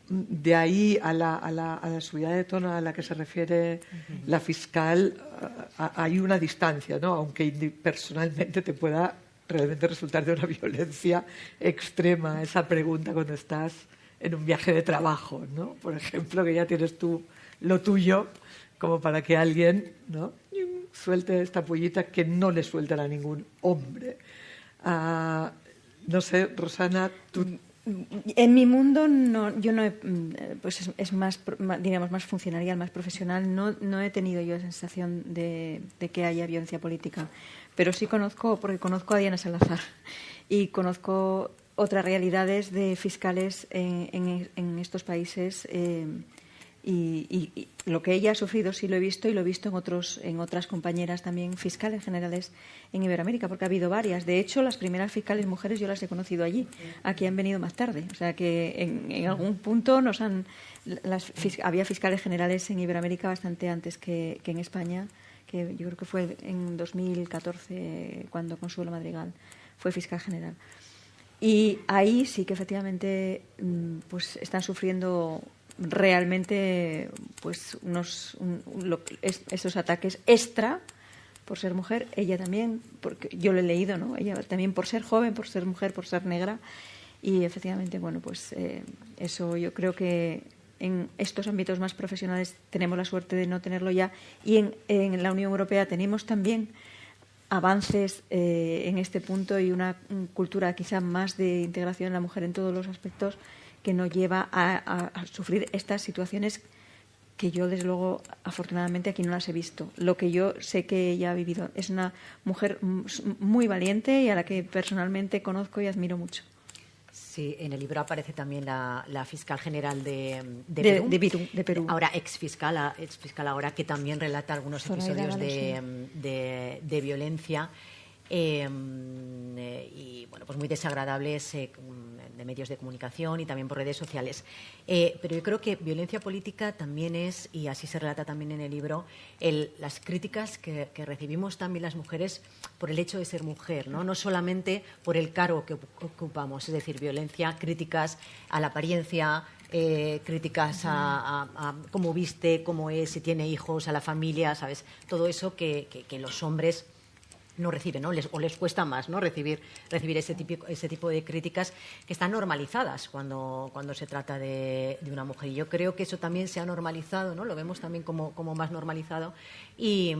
de ahí a la subida de tono a la que se refiere la fiscal, hay una distancia, ¿no? Aunque personalmente te pueda realmente resultar de una violencia extrema esa pregunta cuando estás en un viaje de trabajo, ¿no? Por ejemplo, que ya tienes tú lo tuyo, como para que alguien, ¿no?, suelte esta pullita que no le sueltan a ningún hombre. No sé, Rosana, tú... En mi mundo yo no pues es más, digamos, más funcionarial, más profesional. No he tenido yo esa sensación de que haya violencia política, pero sí porque conozco a Diana Salazar y conozco otras realidades de fiscales en estos países, y lo que ella ha sufrido sí lo he visto, y lo he visto en otras compañeras también fiscales generales en Iberoamérica, porque ha habido varias. De hecho, las primeras fiscales mujeres yo las he conocido allí. Aquí han venido más tarde. O sea que en algún punto había fiscales generales en Iberoamérica bastante antes que en España, que yo creo que fue en 2014 cuando Consuelo Madrigal fue fiscal general. Y ahí sí que efectivamente pues están sufriendo realmente pues esos ataques extra por ser mujer. Ella también, porque yo lo he leído, ¿no? Ella también por ser joven, por ser mujer, por ser negra. Y efectivamente, bueno, pues eso yo creo que en estos ámbitos más profesionales tenemos la suerte de no tenerlo ya, y en la Unión Europea tenemos también avances en este punto y una cultura quizá más de integración de la mujer en todos los aspectos, que nos lleva a sufrir estas situaciones que yo, desde luego, afortunadamente aquí no las he visto. Lo que yo sé que ella ha vivido. Es una mujer muy valiente y a la que personalmente conozco y admiro mucho. Sí, en el libro aparece también la fiscal general de Perú. Ahora ex fiscal ahora, que también relata algunos episodios de violencia y bueno, pues muy desagradables de medios de comunicación y también por redes sociales. Pero yo creo que violencia política también es, y así se relata también en el libro, las críticas que recibimos también las mujeres por el hecho de ser mujer, no solamente por el cargo que ocupamos, es decir, violencia, críticas a la apariencia, críticas a cómo viste, cómo es, si tiene hijos, a la familia, ¿sabes? Todo eso que los hombres no reciben, ¿no? O les cuesta más, ¿no? recibir ese tipo de críticas que están normalizadas cuando se trata de una mujer. Y yo creo que eso también se ha normalizado, ¿no? Lo vemos también como más normalizado y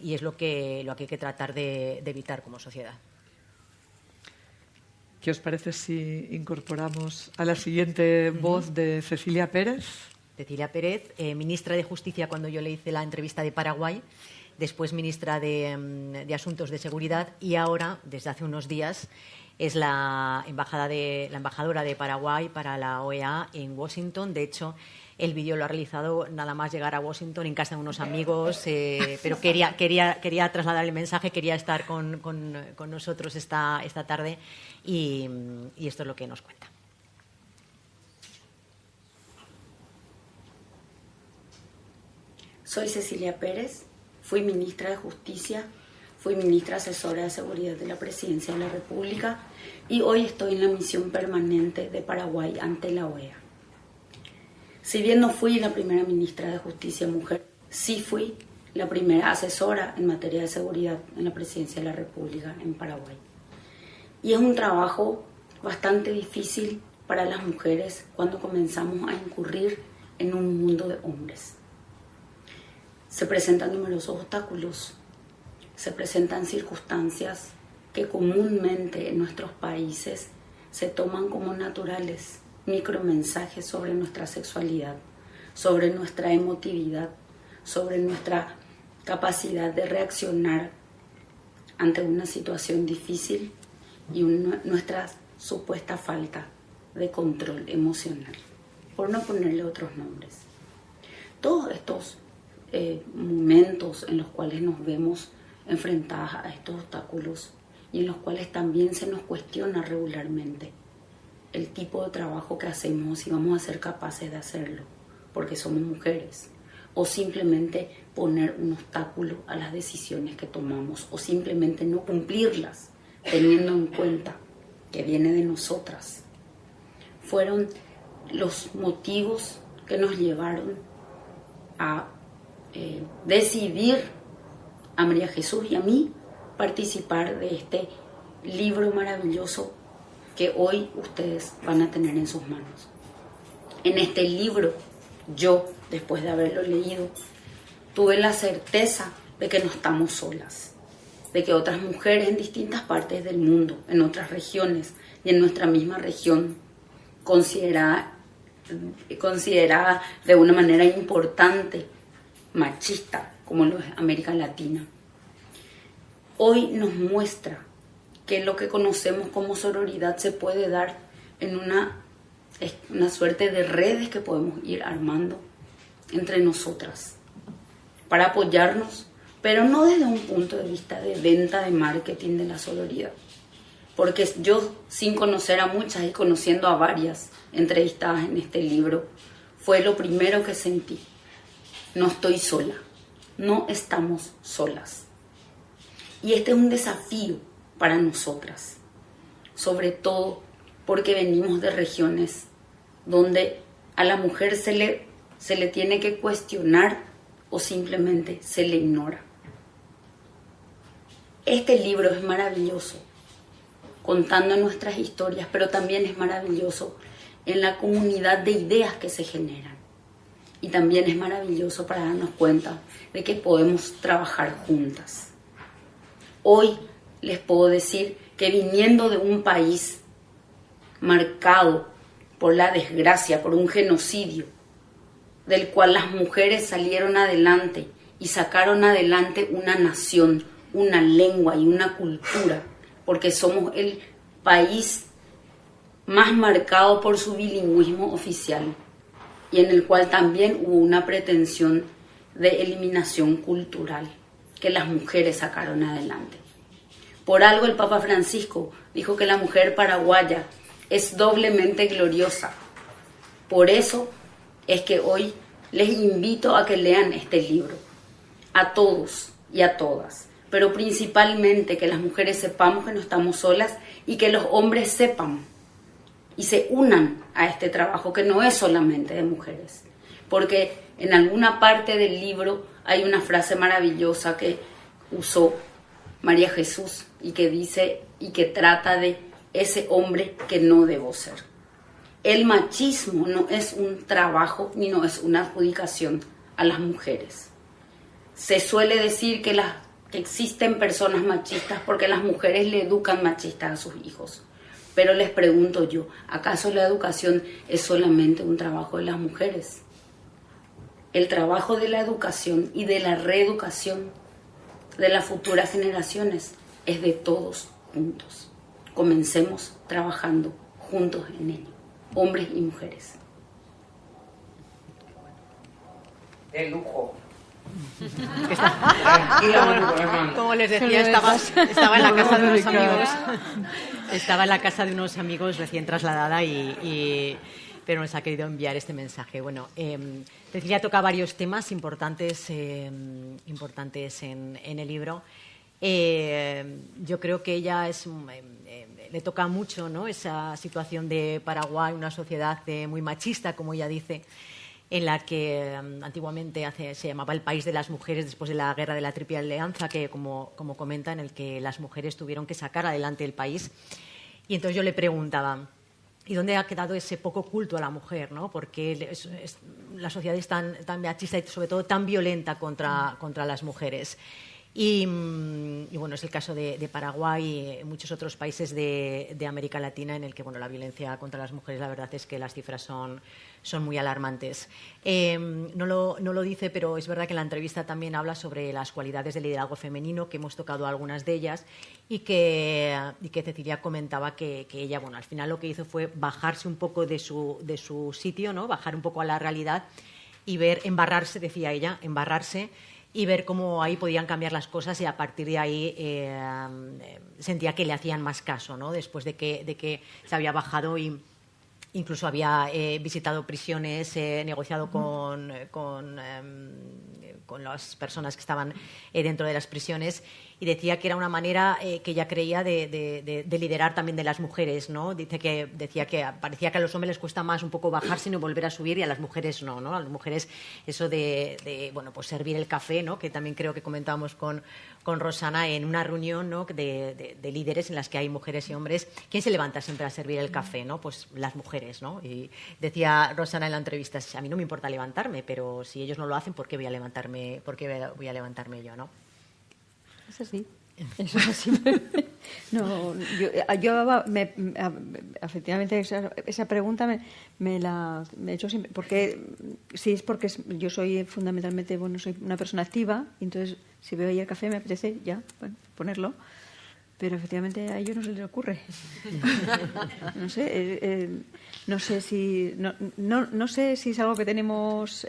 es lo que hay que tratar de evitar como sociedad. ¿Qué os parece si incorporamos a la siguiente voz de Cecilia Pérez? Cecilia Pérez, ministra de Justicia cuando yo le hice la entrevista de Paraguay, después ministra de Asuntos de Seguridad y ahora, desde hace unos días, es la embajadora de Paraguay para la OEA en Washington. De hecho, el vídeo lo ha realizado nada más llegar a Washington en casa de unos amigos, pero quería trasladar el mensaje, quería estar con nosotros esta tarde y esto es lo que nos cuenta. Soy Cecilia Pérez, fui ministra de Justicia, fui ministra asesora de Seguridad de la Presidencia de la República y hoy estoy en la misión permanente de Paraguay ante la OEA. Si bien no fui la primera ministra de Justicia mujer, sí fui la primera asesora en materia de seguridad en la Presidencia de la República en Paraguay. Y es un trabajo bastante difícil para las mujeres cuando comenzamos a incurrir en un mundo de hombres. Se presentan numerosos obstáculos, se presentan circunstancias que comúnmente en nuestros países se toman como naturales, micromensajes sobre nuestra sexualidad, sobre nuestra emotividad, sobre nuestra capacidad de reaccionar ante una situación difícil y nuestra supuesta falta de control emocional, por no ponerle otros nombres. Todos estos momentos en los cuales nos vemos enfrentadas a estos obstáculos y en los cuales también se nos cuestiona regularmente el tipo de trabajo que hacemos, si vamos a ser capaces de hacerlo, porque somos mujeres, o simplemente poner un obstáculo a las decisiones que tomamos, o simplemente no cumplirlas, teniendo en cuenta que viene de nosotras. Fueron los motivos que nos llevaron a decidir a María Jesús y a mí participar de este libro maravilloso que hoy ustedes van a tener en sus manos. En este libro, yo, después de haberlo leído, tuve la certeza de que no estamos solas, de que otras mujeres en distintas partes del mundo, en otras regiones y en nuestra misma región, considerada de una manera importante, machista, como lo es América Latina, hoy nos muestra que lo que conocemos como sororidad se puede dar en una suerte de redes que podemos ir armando entre nosotras para apoyarnos, pero no desde un punto de vista de venta, de marketing de la sororidad, porque yo, sin conocer a muchas y conociendo a varias entrevistadas en este libro, fue lo primero que sentí: no estoy sola, no estamos solas. Y este es un desafío para nosotras, sobre todo porque venimos de regiones donde a la mujer se le tiene que cuestionar o simplemente se le ignora. Este libro es maravilloso, contando nuestras historias, pero también es maravilloso en la comunidad de ideas que se generan. Y también es maravilloso para darnos cuenta de que podemos trabajar juntas. Hoy les puedo decir que viniendo de un país marcado por la desgracia, por un genocidio, del cual las mujeres salieron adelante y sacaron adelante una nación, una lengua y una cultura, porque somos el país más marcado por su bilingüismo oficial y en el cual también hubo una pretensión de eliminación cultural que las mujeres sacaron adelante. Por algo el Papa Francisco dijo que la mujer paraguaya es doblemente gloriosa. Por eso es que hoy les invito a que lean este libro, a todos y a todas, pero principalmente que las mujeres sepamos que no estamos solas y que los hombres sepan y se unan a este trabajo que no es solamente de mujeres. Porque en alguna parte del libro hay una frase maravillosa que usó María Jesús y que dice y que trata de ese hombre que no debo ser. El machismo no es un trabajo ni no es una adjudicación a las mujeres. Se suele decir que existen personas machistas porque las mujeres le educan machistas a sus hijos. Pero les pregunto yo, ¿acaso la educación es solamente un trabajo de las mujeres? El trabajo de la educación y de la reeducación de las futuras generaciones es de todos juntos. Comencemos trabajando juntos en ello, hombres y mujeres. De lujo. Como les decía, estaba en la casa de unos amigos. Estaba en la casa de unos amigos recién trasladada pero nos ha querido enviar este mensaje. Bueno, Cecilia toca varios temas importantes en el libro. Yo creo que ella le toca mucho, ¿no?, esa situación de Paraguay, una sociedad muy machista, como ella dice, en la que antiguamente se llamaba el país de las mujeres después de la guerra de la Triple Alianza, que como comenta, en el que las mujeres tuvieron que sacar adelante el país. Y entonces yo le preguntaba, ¿y dónde ha quedado ese poco culto a la mujer, ¿no? Porque la sociedad es tan machista y sobre todo tan violenta contra las mujeres. Y bueno, es el caso de Paraguay y muchos otros países de América Latina en el que, bueno, la violencia contra las mujeres, la verdad es que las cifras son muy alarmantes. No lo dice, pero es verdad que en la entrevista también habla sobre las cualidades del liderazgo femenino, que hemos tocado algunas de ellas, y que Cecilia comentaba que ella, bueno, al final lo que hizo fue bajarse un poco de su sitio, ¿no?, bajar un poco a la realidad y embarrarse, decía ella, y ver cómo ahí podían cambiar las cosas, y a partir de ahí sentía que le hacían más caso, ¿no?, después de que se había bajado y incluso había visitado prisiones, negociado con las personas que estaban dentro de las prisiones, y decía que era una manera que ella creía de liderar también de las mujeres, ¿no? Decía que parecía que a los hombres les cuesta más un poco bajarse y no volver a subir, y a las mujeres no, ¿no? A las mujeres eso de bueno, pues servir el café, ¿no?, que también creo que comentábamos con Rosana en una reunión, ¿no?, de líderes en las que hay mujeres y hombres. ¿Quién se levanta siempre a servir el café, ¿no? Pues las mujeres, ¿no? Y decía Rosana en la entrevista, a mí no me importa levantarme, pero si ellos no lo hacen, ¿por qué voy a levantarme yo, no? Eso sí. Eso es así. No, efectivamente esa pregunta me he hecho siempre, porque yo soy fundamentalmente, bueno, soy una persona activa, y entonces si veo ahí el café me apetece ya, bueno, ponerlo, pero efectivamente a ellos no se les ocurre. No sé si es algo que tenemos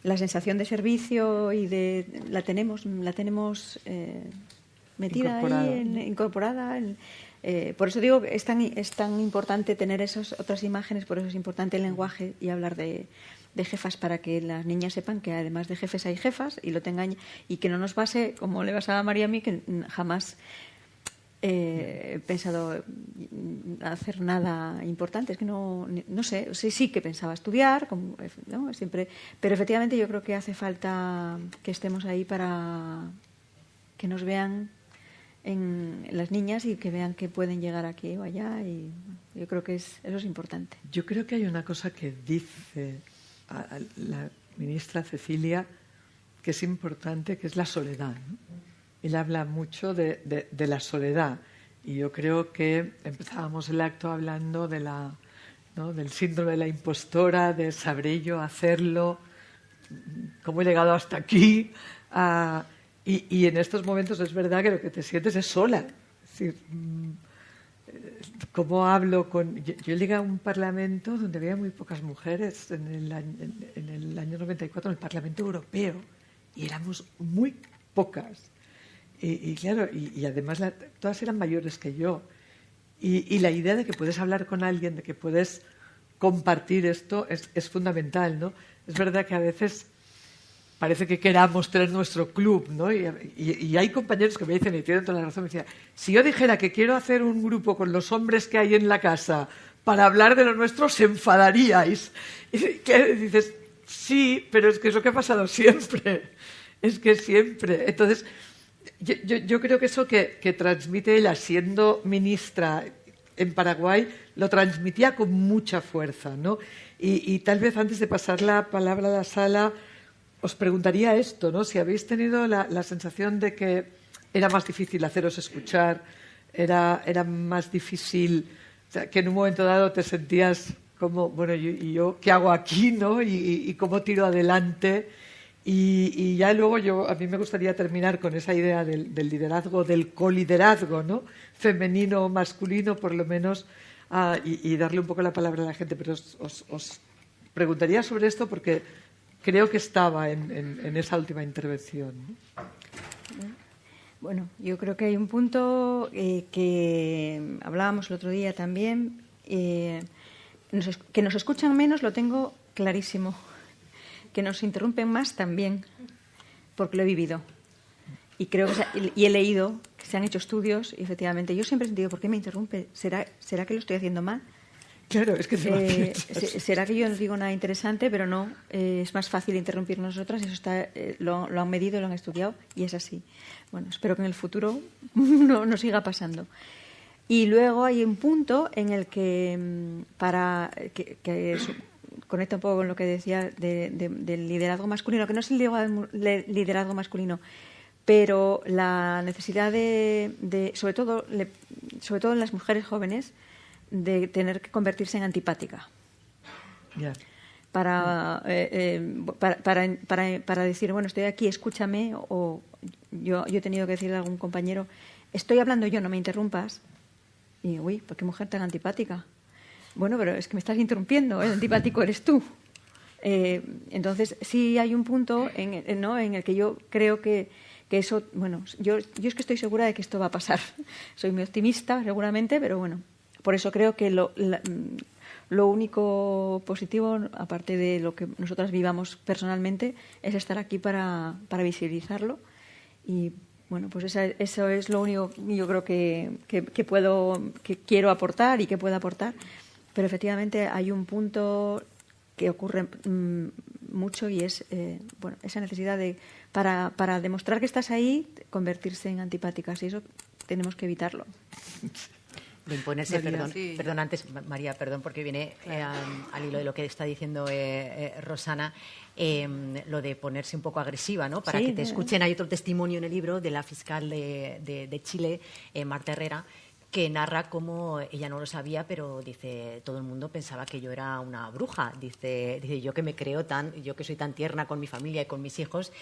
la sensación de servicio y la tenemos metida incorporada. Por eso digo que es tan importante tener esas otras imágenes, por eso es importante el lenguaje y hablar de jefas, para que las niñas sepan que además de jefes hay jefas, y lo tengan, y que no nos base, como le pasaba a María a mí, que jamás he pensado hacer nada importante. Es que no sé, sí que pensaba estudiar, ¿no?, siempre, pero efectivamente yo creo que hace falta que estemos ahí para que nos vean en las niñas y que vean que pueden llegar aquí o allá, y yo creo que eso es importante. Yo creo que hay una cosa que dice a la ministra Cecilia que es importante, que es la soledad, ¿no? Él habla mucho de la soledad, y yo creo que empezábamos el acto hablando del síndrome de la impostora, de sabré yo hacerlo, cómo he llegado hasta aquí, y en estos momentos es verdad que lo que te sientes es sola. Es decir, ¿cómo hablo con...? Yo llegué a un parlamento donde había muy pocas mujeres en el año 94, en el Parlamento Europeo, y éramos muy pocas. Y claro, y además todas eran mayores que yo. Y la idea de que puedes hablar con alguien, de que puedes compartir esto, es fundamental, ¿no? Es verdad que a veces parece que queramos tener nuestro club, ¿no? Y hay compañeros que me dicen, y tienen toda la razón, me decían, si yo dijera que quiero hacer un grupo con los hombres que hay en la casa para hablar de lo nuestro, se enfadaríais. Y dices, sí, pero es que es lo que ha pasado siempre. Es que siempre. Entonces, yo creo que eso que transmite ella siendo ministra en Paraguay, lo transmitía con mucha fuerza, ¿no? Y tal vez antes de pasar la palabra a la sala, os preguntaría esto, ¿no? Si habéis tenido la sensación de que era más difícil haceros escuchar, era más difícil, o sea, que en un momento dado te sentías como, bueno, ¿y yo qué hago aquí, no? ¿Y cómo tiro adelante? Y ya luego a mí me gustaría terminar con esa idea del liderazgo, del coliderazgo, ¿no? Femenino o masculino, por lo menos, y darle un poco la palabra a la gente. Pero os preguntaría sobre esto porque creo que estaba en esa última intervención, ¿no? Bueno, yo creo que hay un punto que hablábamos el otro día también, que nos escuchan menos, lo tengo clarísimo. Que nos interrumpen más también, porque lo he vivido. Y creo y he leído que se han hecho estudios y efectivamente yo siempre he sentido, ¿por qué me interrumpe? ¿Será que lo estoy haciendo mal? Claro, es que será que yo no digo nada interesante, pero no, es más fácil interrumpir nosotras, eso está, lo han medido, lo han estudiado y es así. Bueno, espero que en el futuro no siga pasando. Y luego hay un punto en el que conecta un poco con lo que decía del liderazgo masculino, que no es el liderazgo masculino, pero la necesidad sobre todo en las mujeres jóvenes, de tener que convertirse en antipática. Yeah. Para decir, bueno, estoy aquí, escúchame, o yo he tenido que decirle a algún compañero, estoy hablando yo, no me interrumpas. Y uy, ¿por qué mujer tan antipática? Bueno, pero es que me estás interrumpiendo, el antipático eres tú. Entonces, sí hay un punto en el que yo creo que eso, bueno, yo es que estoy segura de que esto va a pasar. Soy muy optimista, seguramente, pero bueno, por eso creo que lo único positivo, aparte de lo que nosotras vivamos personalmente, es estar aquí para visibilizarlo. Y bueno, pues eso es lo único yo creo que quiero aportar y que puedo aportar. Pero efectivamente hay un punto que ocurre mucho y es esa necesidad de, para demostrar que estás ahí, convertirse en antipáticas. Y eso tenemos que evitarlo. De imponerse, María, perdón, antes, María, perdón, porque viene al hilo de lo que está diciendo Rosana, lo de ponerse un poco agresiva, ¿no? Para que te escuchen. Hay otro testimonio en el libro de la fiscal de Chile, Marta Herrera, que narra cómo ella no lo sabía, pero dice, todo el mundo pensaba que yo era una bruja. Dice yo que me creo yo que soy tan tierna con mi familia y con mis hijos.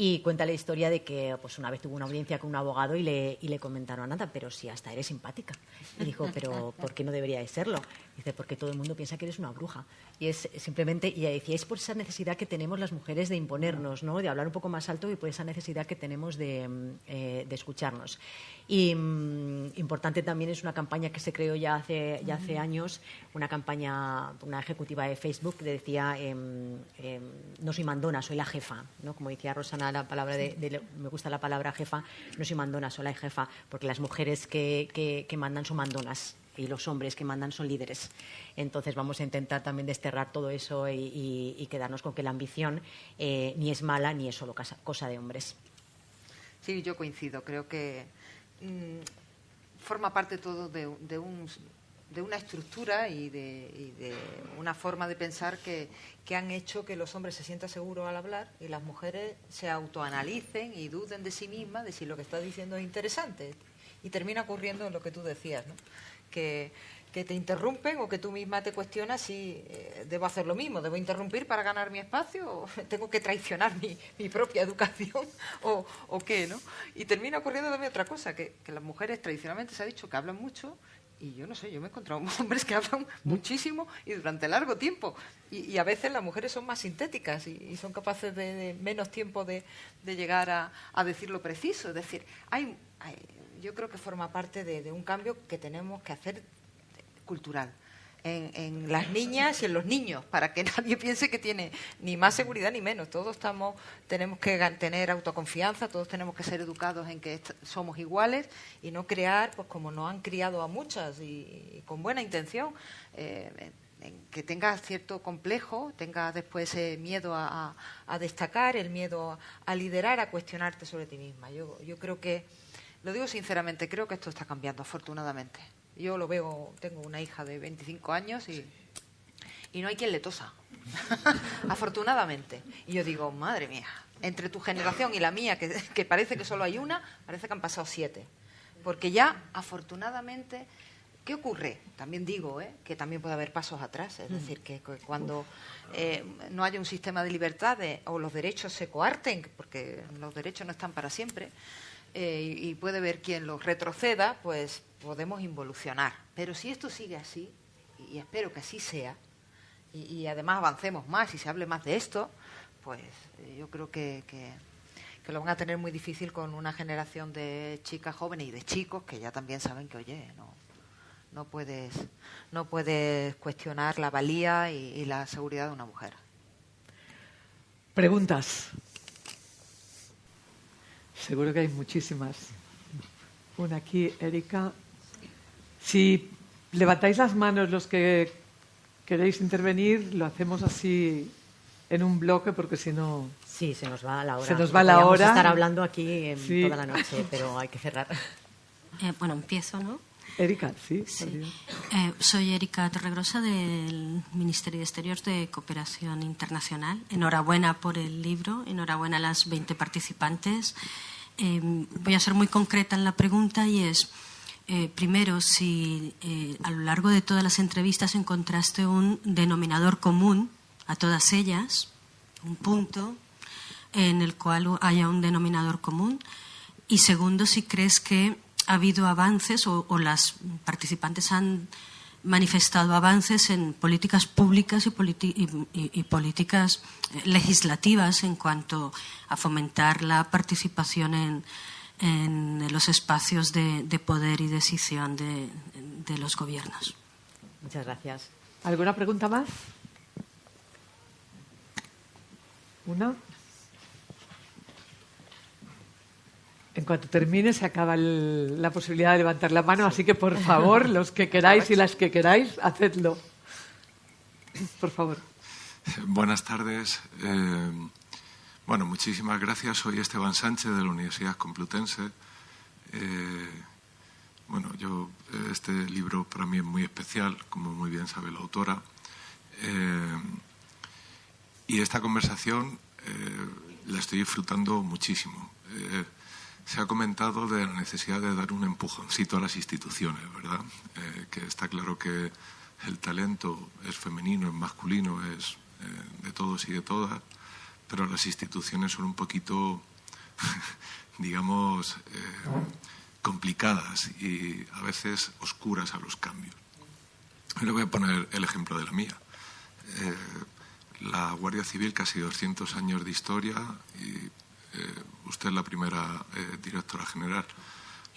Y cuenta la historia de que pues una vez tuvo una audiencia con un abogado y le comentaron, nada, pero si hasta eres simpática. Y dijo, pero ¿por qué no debería de serlo? Dice, porque todo el mundo piensa que eres una bruja. Y es simplemente, y ella decía, es por esa necesidad que tenemos las mujeres de imponernos, ¿no? De hablar un poco más alto y por esa necesidad que tenemos de escucharnos. Y importante también es una campaña que se creó ya hace años, una campaña, una ejecutiva de Facebook que decía, no soy mandona, soy la jefa, ¿no? Como decía Rosana, la palabra me gusta la palabra jefa, no soy mandona, soy la jefa, porque las mujeres que mandan son mandonas y los hombres que mandan son líderes. Entonces vamos a intentar también desterrar todo eso y quedarnos con que la ambición ni es mala ni es solo cosa de hombres. Sí, yo coincido. Creo que forma parte todo de una estructura y de una forma de pensar que han hecho que los hombres se sientan seguros al hablar y las mujeres se autoanalicen y duden de sí mismas de si lo que está diciendo es interesante. Y termina ocurriendo lo que tú decías, ¿no? Que te interrumpen o que tú misma te cuestionas si debo hacer lo mismo, debo interrumpir para ganar mi espacio o tengo que traicionar mi propia educación o qué, ¿no? Y termina ocurriendo también otra cosa, que las mujeres tradicionalmente se ha dicho que hablan mucho y yo no sé, yo me he encontrado hombres que hablan muchísimo y durante largo tiempo y a veces las mujeres son más sintéticas y son capaces de menos tiempo de llegar a decir lo preciso. Es decir, yo creo que forma parte de un cambio que tenemos que hacer cultural. en las niñas y en los niños, para que nadie piense que tiene ni más seguridad ni menos. Todos tenemos que tener autoconfianza, todos tenemos que ser educados en que somos iguales y no crear, pues como nos han criado a muchas y con buena intención, en que tengas cierto complejo, tengas después ese miedo a destacar, el miedo a liderar, a cuestionarte sobre ti misma. Yo creo que, lo digo sinceramente, creo que esto está cambiando, afortunadamente. Yo lo veo, tengo una hija de 25 años y no hay quien le tosa, afortunadamente. Y yo digo, madre mía, entre tu generación y la mía, que parece que solo hay una, parece que han pasado 7. Porque ya, afortunadamente, ¿qué ocurre? También digo que también puede haber pasos atrás, es decir, que cuando no haya un sistema de libertades o los derechos se coarten, porque los derechos no están para siempre, y puede haber quien los retroceda, pues podemos involucionar. Pero si esto sigue así, y espero que así sea, y además avancemos más y se hable más de esto, pues yo creo que lo van a tener muy difícil con una generación de chicas jóvenes y de chicos que ya también saben que, oye, no puedes cuestionar la valía y la seguridad de una mujer. Preguntas. Seguro que hay muchísimas. Una aquí, Erika. Si levantáis las manos los que queréis intervenir, lo hacemos así en un bloque, porque si no... Sí, se nos va la hora. Se nos va la hora. Podríamos estar hablando aquí sí. Toda la noche, pero hay que cerrar. Bueno, empiezo, ¿no? Erika, sí. Soy Erika Torregrosa del Ministerio de Exteriores de Cooperación Internacional. Enhorabuena por el libro, enhorabuena a las 20 participantes. Voy a ser muy concreta en la pregunta y es, primero, si a lo largo de todas las entrevistas encontraste un denominador común a todas ellas, un punto en el cual haya un denominador común. Y segundo, si crees que ha habido avances o las participantes han manifestado avances en políticas públicas y políticas legislativas en cuanto a fomentar la participación en los espacios de poder y decisión de los gobiernos. Muchas gracias. ¿Alguna pregunta más? ¿Una? En cuanto termine se acaba la posibilidad de levantar la mano, así que por favor, los que queráis y las que queráis, hacedlo. Por favor. Buenas tardes. Bueno, muchísimas gracias. Soy Esteban Sánchez de la Universidad Complutense. Bueno, este libro para mí es muy especial, como muy bien sabe la autora. Y esta conversación la estoy disfrutando muchísimo. Se ha comentado de la necesidad de dar un empujoncito a las instituciones, ¿verdad? Que está claro que el talento es femenino, es masculino, es de todos y de todas, pero las instituciones son un poquito, digamos, complicadas y a veces oscuras a los cambios. Le voy a poner el ejemplo de la mía. La Guardia Civil, casi 200 años de historia, y usted es la primera directora general.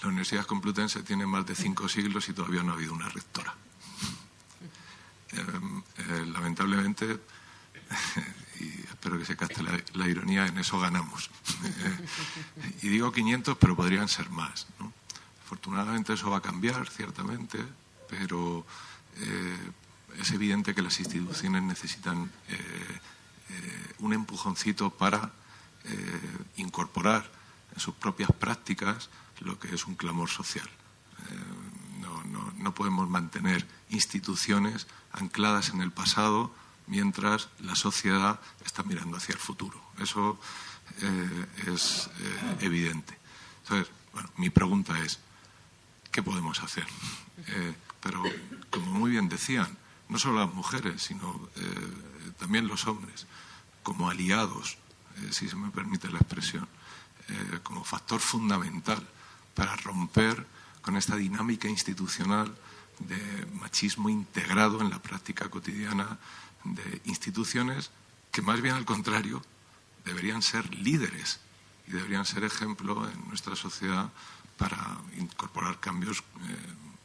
La Universidad Complutense tiene más de 5 siglos y todavía no ha habido una rectora. Lamentablemente, y espero que se capte la ironía, en eso ganamos. Y digo 500, pero podrían ser más, ¿no? Afortunadamente eso va a cambiar, ciertamente, pero es evidente que las instituciones necesitan un empujoncito para incorporar en sus propias prácticas lo que es un clamor social. No podemos mantener instituciones ancladas en el pasado mientras la sociedad está mirando hacia el futuro. Eso es evidente. Entonces, bueno, mi pregunta es, ¿qué podemos hacer? Pero, como muy bien decían, no solo las mujeres, sino también los hombres, como aliados, si se me permite la expresión, como factor fundamental para romper con esta dinámica institucional de machismo integrado en la práctica cotidiana de instituciones que, más bien al contrario, deberían ser líderes y deberían ser ejemplo en nuestra sociedad para incorporar cambios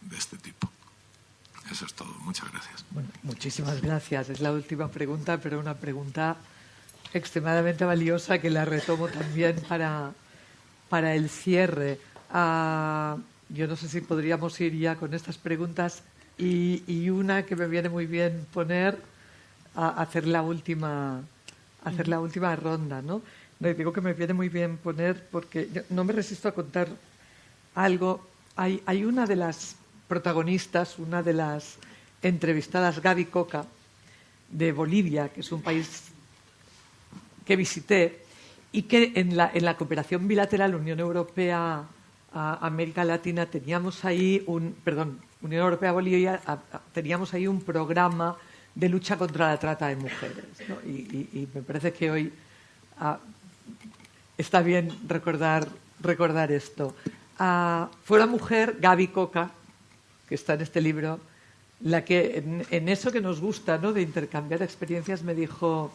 de este tipo. Eso es todo. Muchas gracias. Bueno, muchísimas gracias. Es la última pregunta, pero una pregunta extremadamente valiosa que la retomo también para el cierre. Yo no sé si podríamos ir ya con estas preguntas y una que me viene muy bien poner a hacer la última ronda, ¿no? No, digo que me viene muy bien poner porque yo no me resisto a contar algo. Hay una de las protagonistas, una de las entrevistadas, Gaby Coca, de Bolivia, que es un país que visité, y que en la cooperación bilateral Unión Europea América Latina teníamos ahí Unión Europea Bolivia teníamos ahí un programa de lucha contra la trata de mujeres, ¿no? Y me parece que hoy está bien recordar esto. Fue la mujer, Gaby Coca, que está en este libro, la que en eso que nos gusta, ¿no?, de intercambiar experiencias, me dijo,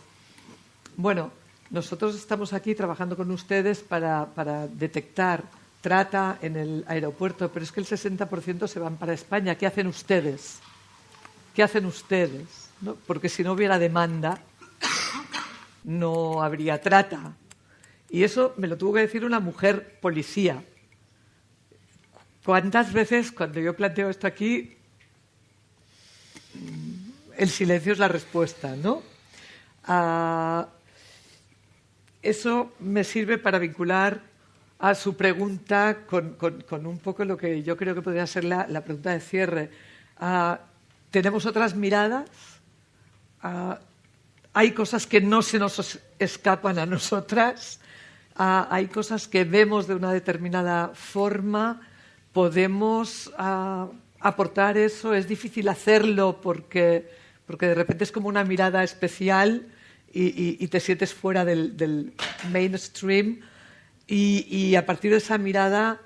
bueno, nosotros estamos aquí trabajando con ustedes para detectar trata en el aeropuerto, pero es que el 60% se van para España. ¿Qué hacen ustedes? ¿Qué hacen ustedes? ¿No? Porque si no hubiera demanda, no habría trata. Y eso me lo tuvo que decir una mujer policía. ¿Cuántas veces, cuando yo planteo esto aquí, el silencio es la respuesta, ¿no? Eso me sirve para vincular a su pregunta con un poco lo que yo creo que podría ser la pregunta de cierre. ¿Tenemos otras miradas? ¿Hay cosas que no se nos escapan a nosotras? ¿Hay cosas que vemos de una determinada forma? ¿Podemos aportar eso? ¿Es difícil hacerlo porque de repente es como una mirada especial y te sientes fuera del mainstream? Y a partir de esa mirada,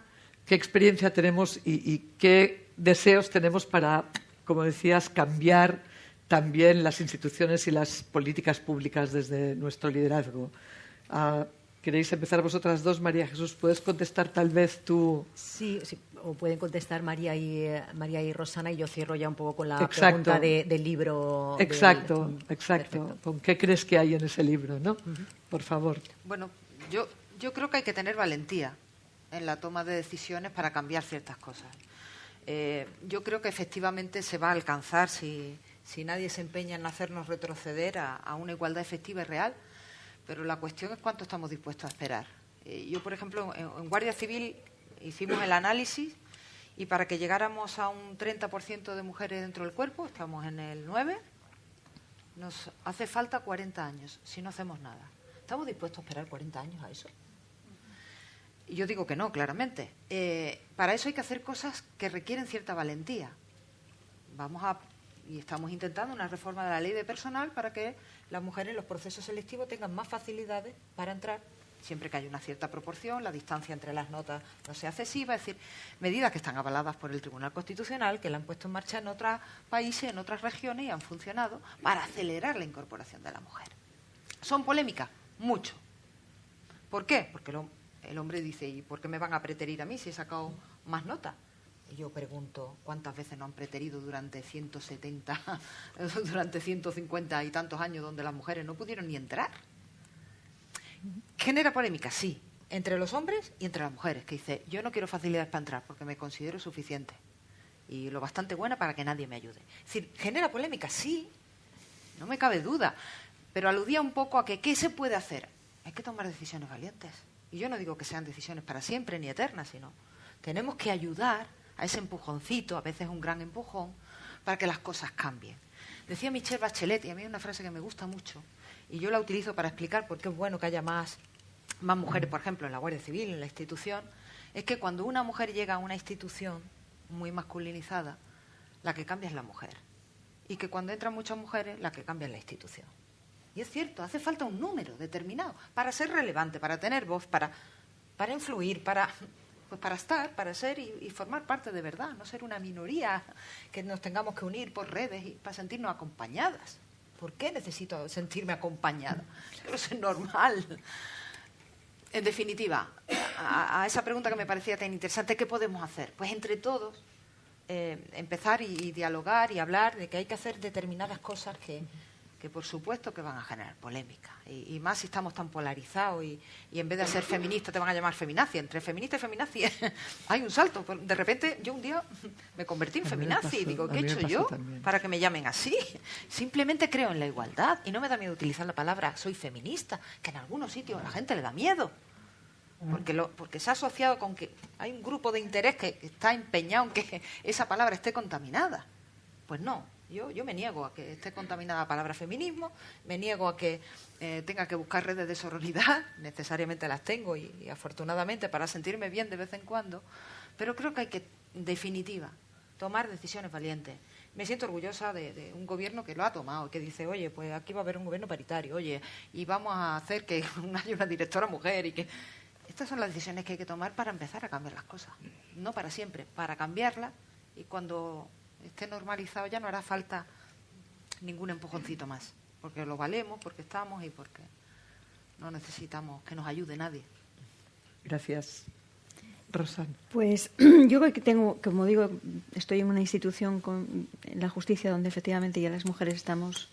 ¿qué experiencia tenemos y qué deseos tenemos para, como decías, cambiar también las instituciones y las políticas públicas desde nuestro liderazgo? ¿Queréis empezar vosotras dos? María Jesús, ¿puedes contestar tal vez tú? Sí, o pueden contestar María y Rosana, y yo cierro ya un poco con la Exacto. pregunta del libro. Exacto. Perfecto. ¿Con qué crees que hay en ese libro, no? Por favor. Bueno, yo creo que hay que tener valentía en la toma de decisiones para cambiar ciertas cosas. Yo creo que efectivamente se va a alcanzar si nadie se empeña en hacernos retroceder a una igualdad efectiva y real, pero la cuestión es cuánto estamos dispuestos a esperar. Yo, por ejemplo, en Guardia Civil hicimos el análisis y para que llegáramos a un 30% de mujeres dentro del cuerpo, estamos en el 9%, nos hace falta 40 años si no hacemos nada. ¿Estamos dispuestos a esperar 40 años a eso? Y yo digo que no, claramente. Para eso hay que hacer cosas que requieren cierta valentía. Y estamos intentando una reforma de la ley de personal para que las mujeres en los procesos selectivos tengan más facilidades para entrar, siempre que haya una cierta proporción, la distancia entre las notas no sea excesiva, es decir, medidas que están avaladas por el Tribunal Constitucional, que la han puesto en marcha en otros países, en otras regiones y han funcionado para acelerar la incorporación de la mujer. ¿Son polémicas? Mucho. ¿Por qué? Porque el hombre dice, ¿y por qué me van a preterir a mí si he sacado más notas? Y yo pregunto, ¿cuántas veces no han preterido durante 170, durante 150 y tantos años donde las mujeres no pudieron ni entrar? ¿Genera polémica? Sí, entre los hombres y entre las mujeres, que dice, yo no quiero facilidades para entrar porque me considero suficiente y lo bastante buena para que nadie me ayude. Es decir, ¿genera polémica? Sí, no me cabe duda, pero aludía un poco a que ¿qué se puede hacer? Hay que tomar decisiones valientes. Y yo no digo que sean decisiones para siempre ni eternas, sino tenemos que ayudar a ese empujoncito, a veces un gran empujón, para que las cosas cambien. Decía Michelle Bachelet, y a mí es una frase que me gusta mucho, y yo la utilizo para explicar por qué es bueno que haya más mujeres, por ejemplo, en la Guardia Civil, en la institución, es que cuando una mujer llega a una institución muy masculinizada, la que cambia es la mujer. Y que cuando entran muchas mujeres, la que cambia es la institución. Y es cierto, hace falta un número determinado para ser relevante, para tener voz, para influir, para estar, para ser y formar parte de verdad, no ser una minoría que nos tengamos que unir por redes y para sentirnos acompañadas. ¿Por qué necesito sentirme acompañada? Quiero ser normal. En definitiva, a esa pregunta que me parecía tan interesante, ¿qué podemos hacer? Pues entre todos empezar y dialogar y hablar de que hay que hacer determinadas cosas que por supuesto que van a generar polémica, y más si estamos tan polarizados y en vez de ser feminista te van a llamar feminazi. Entre feminista y feminazi hay un salto. De repente yo un día me convertí en feminazi y digo, ¿qué he hecho yo para que me llamen así? Simplemente creo en la igualdad y no me da miedo utilizar la palabra soy feminista, que en algunos sitios a la gente le da miedo. Porque se ha asociado con que hay un grupo de interés que está empeñado en que esa palabra esté contaminada. Pues no. Yo me niego a que esté contaminada la palabra feminismo, me niego a que tenga que buscar redes de sororidad, necesariamente las tengo y afortunadamente para sentirme bien de vez en cuando, pero creo que hay que, en definitiva, tomar decisiones valientes. Me siento orgullosa de un gobierno que lo ha tomado, que dice, oye, pues aquí va a haber un gobierno paritario, oye, y vamos a hacer que haya una directora mujer y que... Estas son las decisiones que hay que tomar para empezar a cambiar las cosas, no para siempre, para cambiarlas, y cuando esté normalizado ya no hará falta ningún empujoncito más, porque lo valemos, porque estamos y porque no necesitamos que nos ayude nadie. Gracias. Rosana. Pues yo creo que tengo, como digo, estoy en una institución en la justicia donde efectivamente ya las mujeres estamos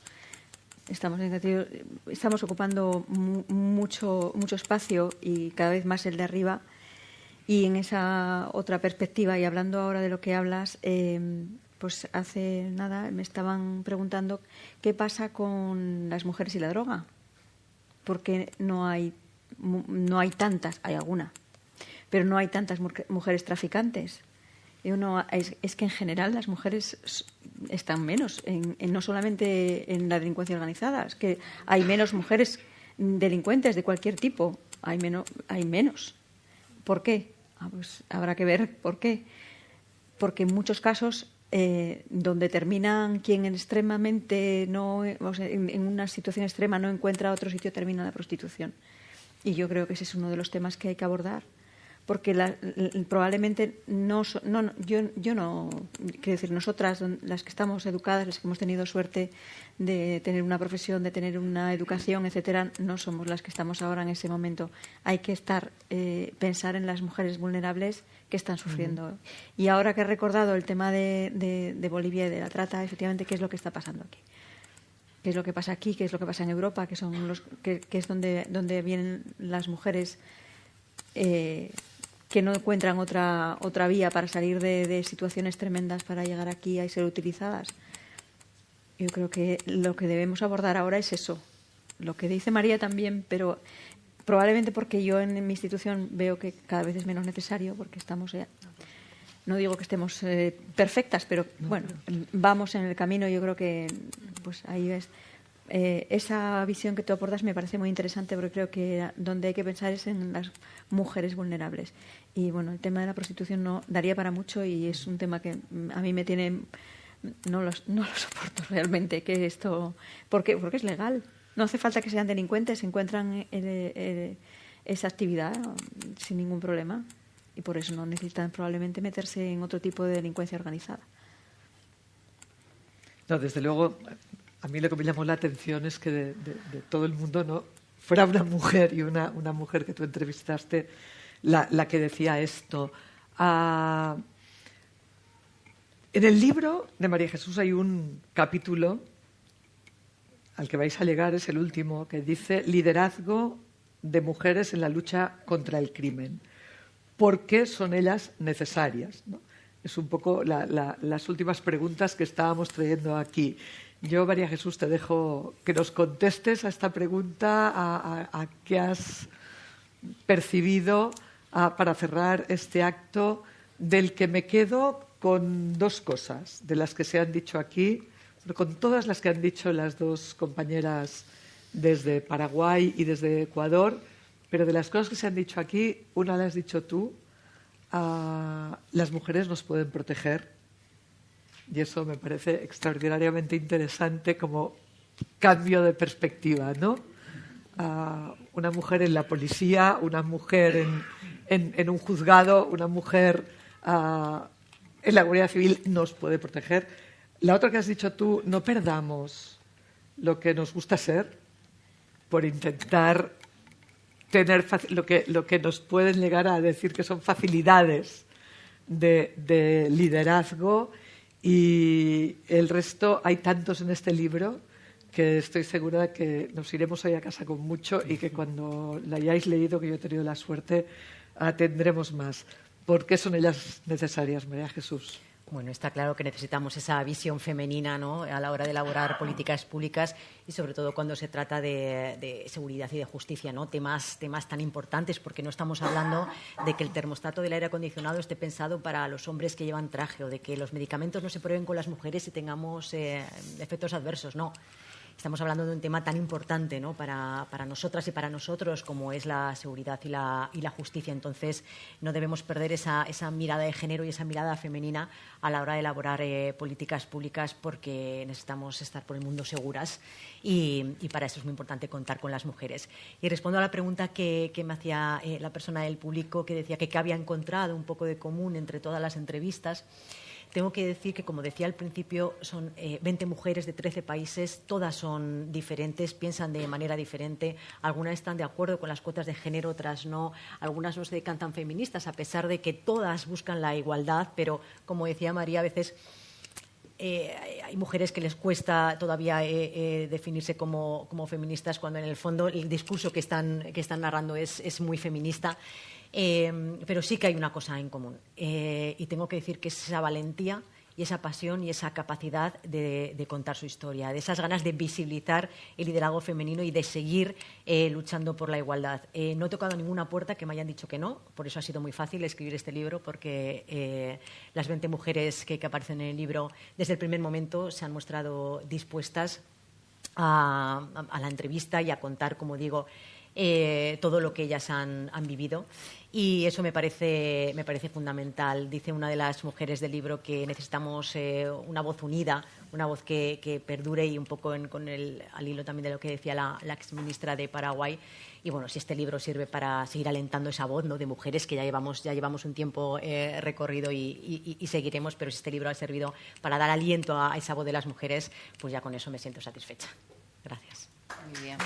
ocupando mucho espacio y cada vez más el de arriba. Y en esa otra perspectiva, y hablando ahora de lo que hablas, pues hace nada me estaban preguntando qué pasa con las mujeres y la droga, porque no hay tantas, hay alguna, pero no hay tantas mujeres traficantes. Es que en general las mujeres están menos, no solamente en la delincuencia organizada, es que hay menos mujeres delincuentes de cualquier tipo, hay menos. ¿Por qué? Pues habrá que ver por qué. Porque en muchos casos donde terminan quien extremadamente en una situación extrema no encuentra otro sitio, termina la prostitución. Y yo creo que ese es uno de los temas que hay que abordar. Porque probablemente yo no quiero decir, nosotras, las que estamos educadas, las que hemos tenido suerte de tener una profesión, de tener una educación, etcétera, no somos las que estamos ahora en ese momento. Hay que pensar en las mujeres vulnerables que están sufriendo. Y ahora que he recordado el tema de Bolivia y de la trata, efectivamente, ¿qué es lo que está pasando aquí? ¿Qué es lo que pasa aquí? ¿Qué es lo que pasa en Europa? Que es donde vienen las mujeres que no encuentran otra vía para salir de situaciones tremendas para llegar aquí y ser utilizadas. Yo creo que lo que debemos abordar ahora es eso, lo que dice María también, pero probablemente porque yo en mi institución veo que cada vez es menos necesario, porque estamos no digo que estemos perfectas, pero bueno, vamos en el camino. Yo creo que pues ahí es. Esa visión que tú aportas me parece muy interesante, porque creo que donde hay que pensar es en las mujeres vulnerables. Y bueno, el tema de la prostitución no daría para mucho, y es un tema que a mí me tiene... No lo soporto realmente, que esto... Porque es legal. No hace falta que sean delincuentes, se encuentran esa actividad sin ningún problema, y por eso no necesitan probablemente meterse en otro tipo de delincuencia organizada. No, desde luego... A mí lo que me llamó la atención es que de todo el mundo no fuera una mujer, y una mujer que tú entrevistaste, la que decía esto. En el libro de María Jesús hay un capítulo al que vais a llegar, es el último, que dice liderazgo de mujeres en la lucha contra el crimen. ¿Por qué son ellas necesarias? ¿No? Es un poco las últimas preguntas que estábamos trayendo aquí. Yo, María Jesús, te dejo que nos contestes a esta pregunta, a qué has percibido para cerrar este acto, del que me quedo con dos cosas, de las que se han dicho aquí, con todas las que han dicho las dos compañeras desde Paraguay y desde Ecuador, pero de las cosas que se han dicho aquí, una la has dicho tú, las mujeres nos pueden proteger. Y eso me parece extraordinariamente interesante como cambio de perspectiva, ¿no? Una mujer en la policía, una mujer en un juzgado, una mujer en la Guardia Civil nos puede proteger. La otra que has dicho tú, no perdamos lo que nos gusta ser por intentar tener lo que nos pueden llegar a decir que son facilidades de liderazgo, y el resto, hay tantos en este libro que estoy segura de que nos iremos hoy a casa con mucho y que cuando la hayáis leído, que yo he tenido la suerte, tendremos más. ¿Por qué son ellas necesarias, María Jesús? Bueno, está claro que necesitamos esa visión femenina, ¿no?, a la hora de elaborar políticas públicas y sobre todo cuando se trata de seguridad y de justicia, ¿no?, temas tan importantes, porque no estamos hablando de que el termostato del aire acondicionado esté pensado para los hombres que llevan traje o de que los medicamentos no se prueben con las mujeres y tengamos efectos adversos, no. Estamos hablando de un tema tan importante, ¿no?, para nosotras y para nosotros como es la seguridad y la justicia. Entonces, no debemos perder esa mirada de género y esa mirada femenina a la hora de elaborar políticas públicas, porque necesitamos estar por el mundo seguras y para eso es muy importante contar con las mujeres. Y respondo a la pregunta que me hacía la persona del público, que decía que qué había encontrado un poco de común entre todas las entrevistas. Tengo que decir que, como decía al principio, son 20 mujeres de 13 países, todas son diferentes, piensan de manera diferente, algunas están de acuerdo con las cuotas de género, otras no, algunas no se decantan feministas, a pesar de que todas buscan la igualdad, pero, como decía María, a veces hay mujeres que les cuesta todavía definirse como feministas, cuando en el fondo el discurso que están narrando es muy feminista. Pero sí que hay una cosa en común y tengo que decir que es esa valentía y esa pasión y esa capacidad de contar su historia, de esas ganas de visibilizar el liderazgo femenino y de seguir luchando por la igualdad. No he tocado ninguna puerta que me hayan dicho que no, por eso ha sido muy fácil escribir este libro, porque las 20 mujeres que aparecen en el libro desde el primer momento se han mostrado dispuestas a la entrevista y a contar, como digo, todo lo que ellas han vivido, y eso me parece fundamental. Dice una de las mujeres del libro que necesitamos una voz unida, una voz que perdure, y un poco al hilo también de lo que decía la exministra de Paraguay. Y bueno, si este libro sirve para seguir alentando esa voz, ¿no?, de mujeres que ya llevamos un tiempo recorrido y seguiremos, pero si este libro ha servido para dar aliento a esa voz de las mujeres, pues ya con eso me siento satisfecha. Gracias. Muy bien.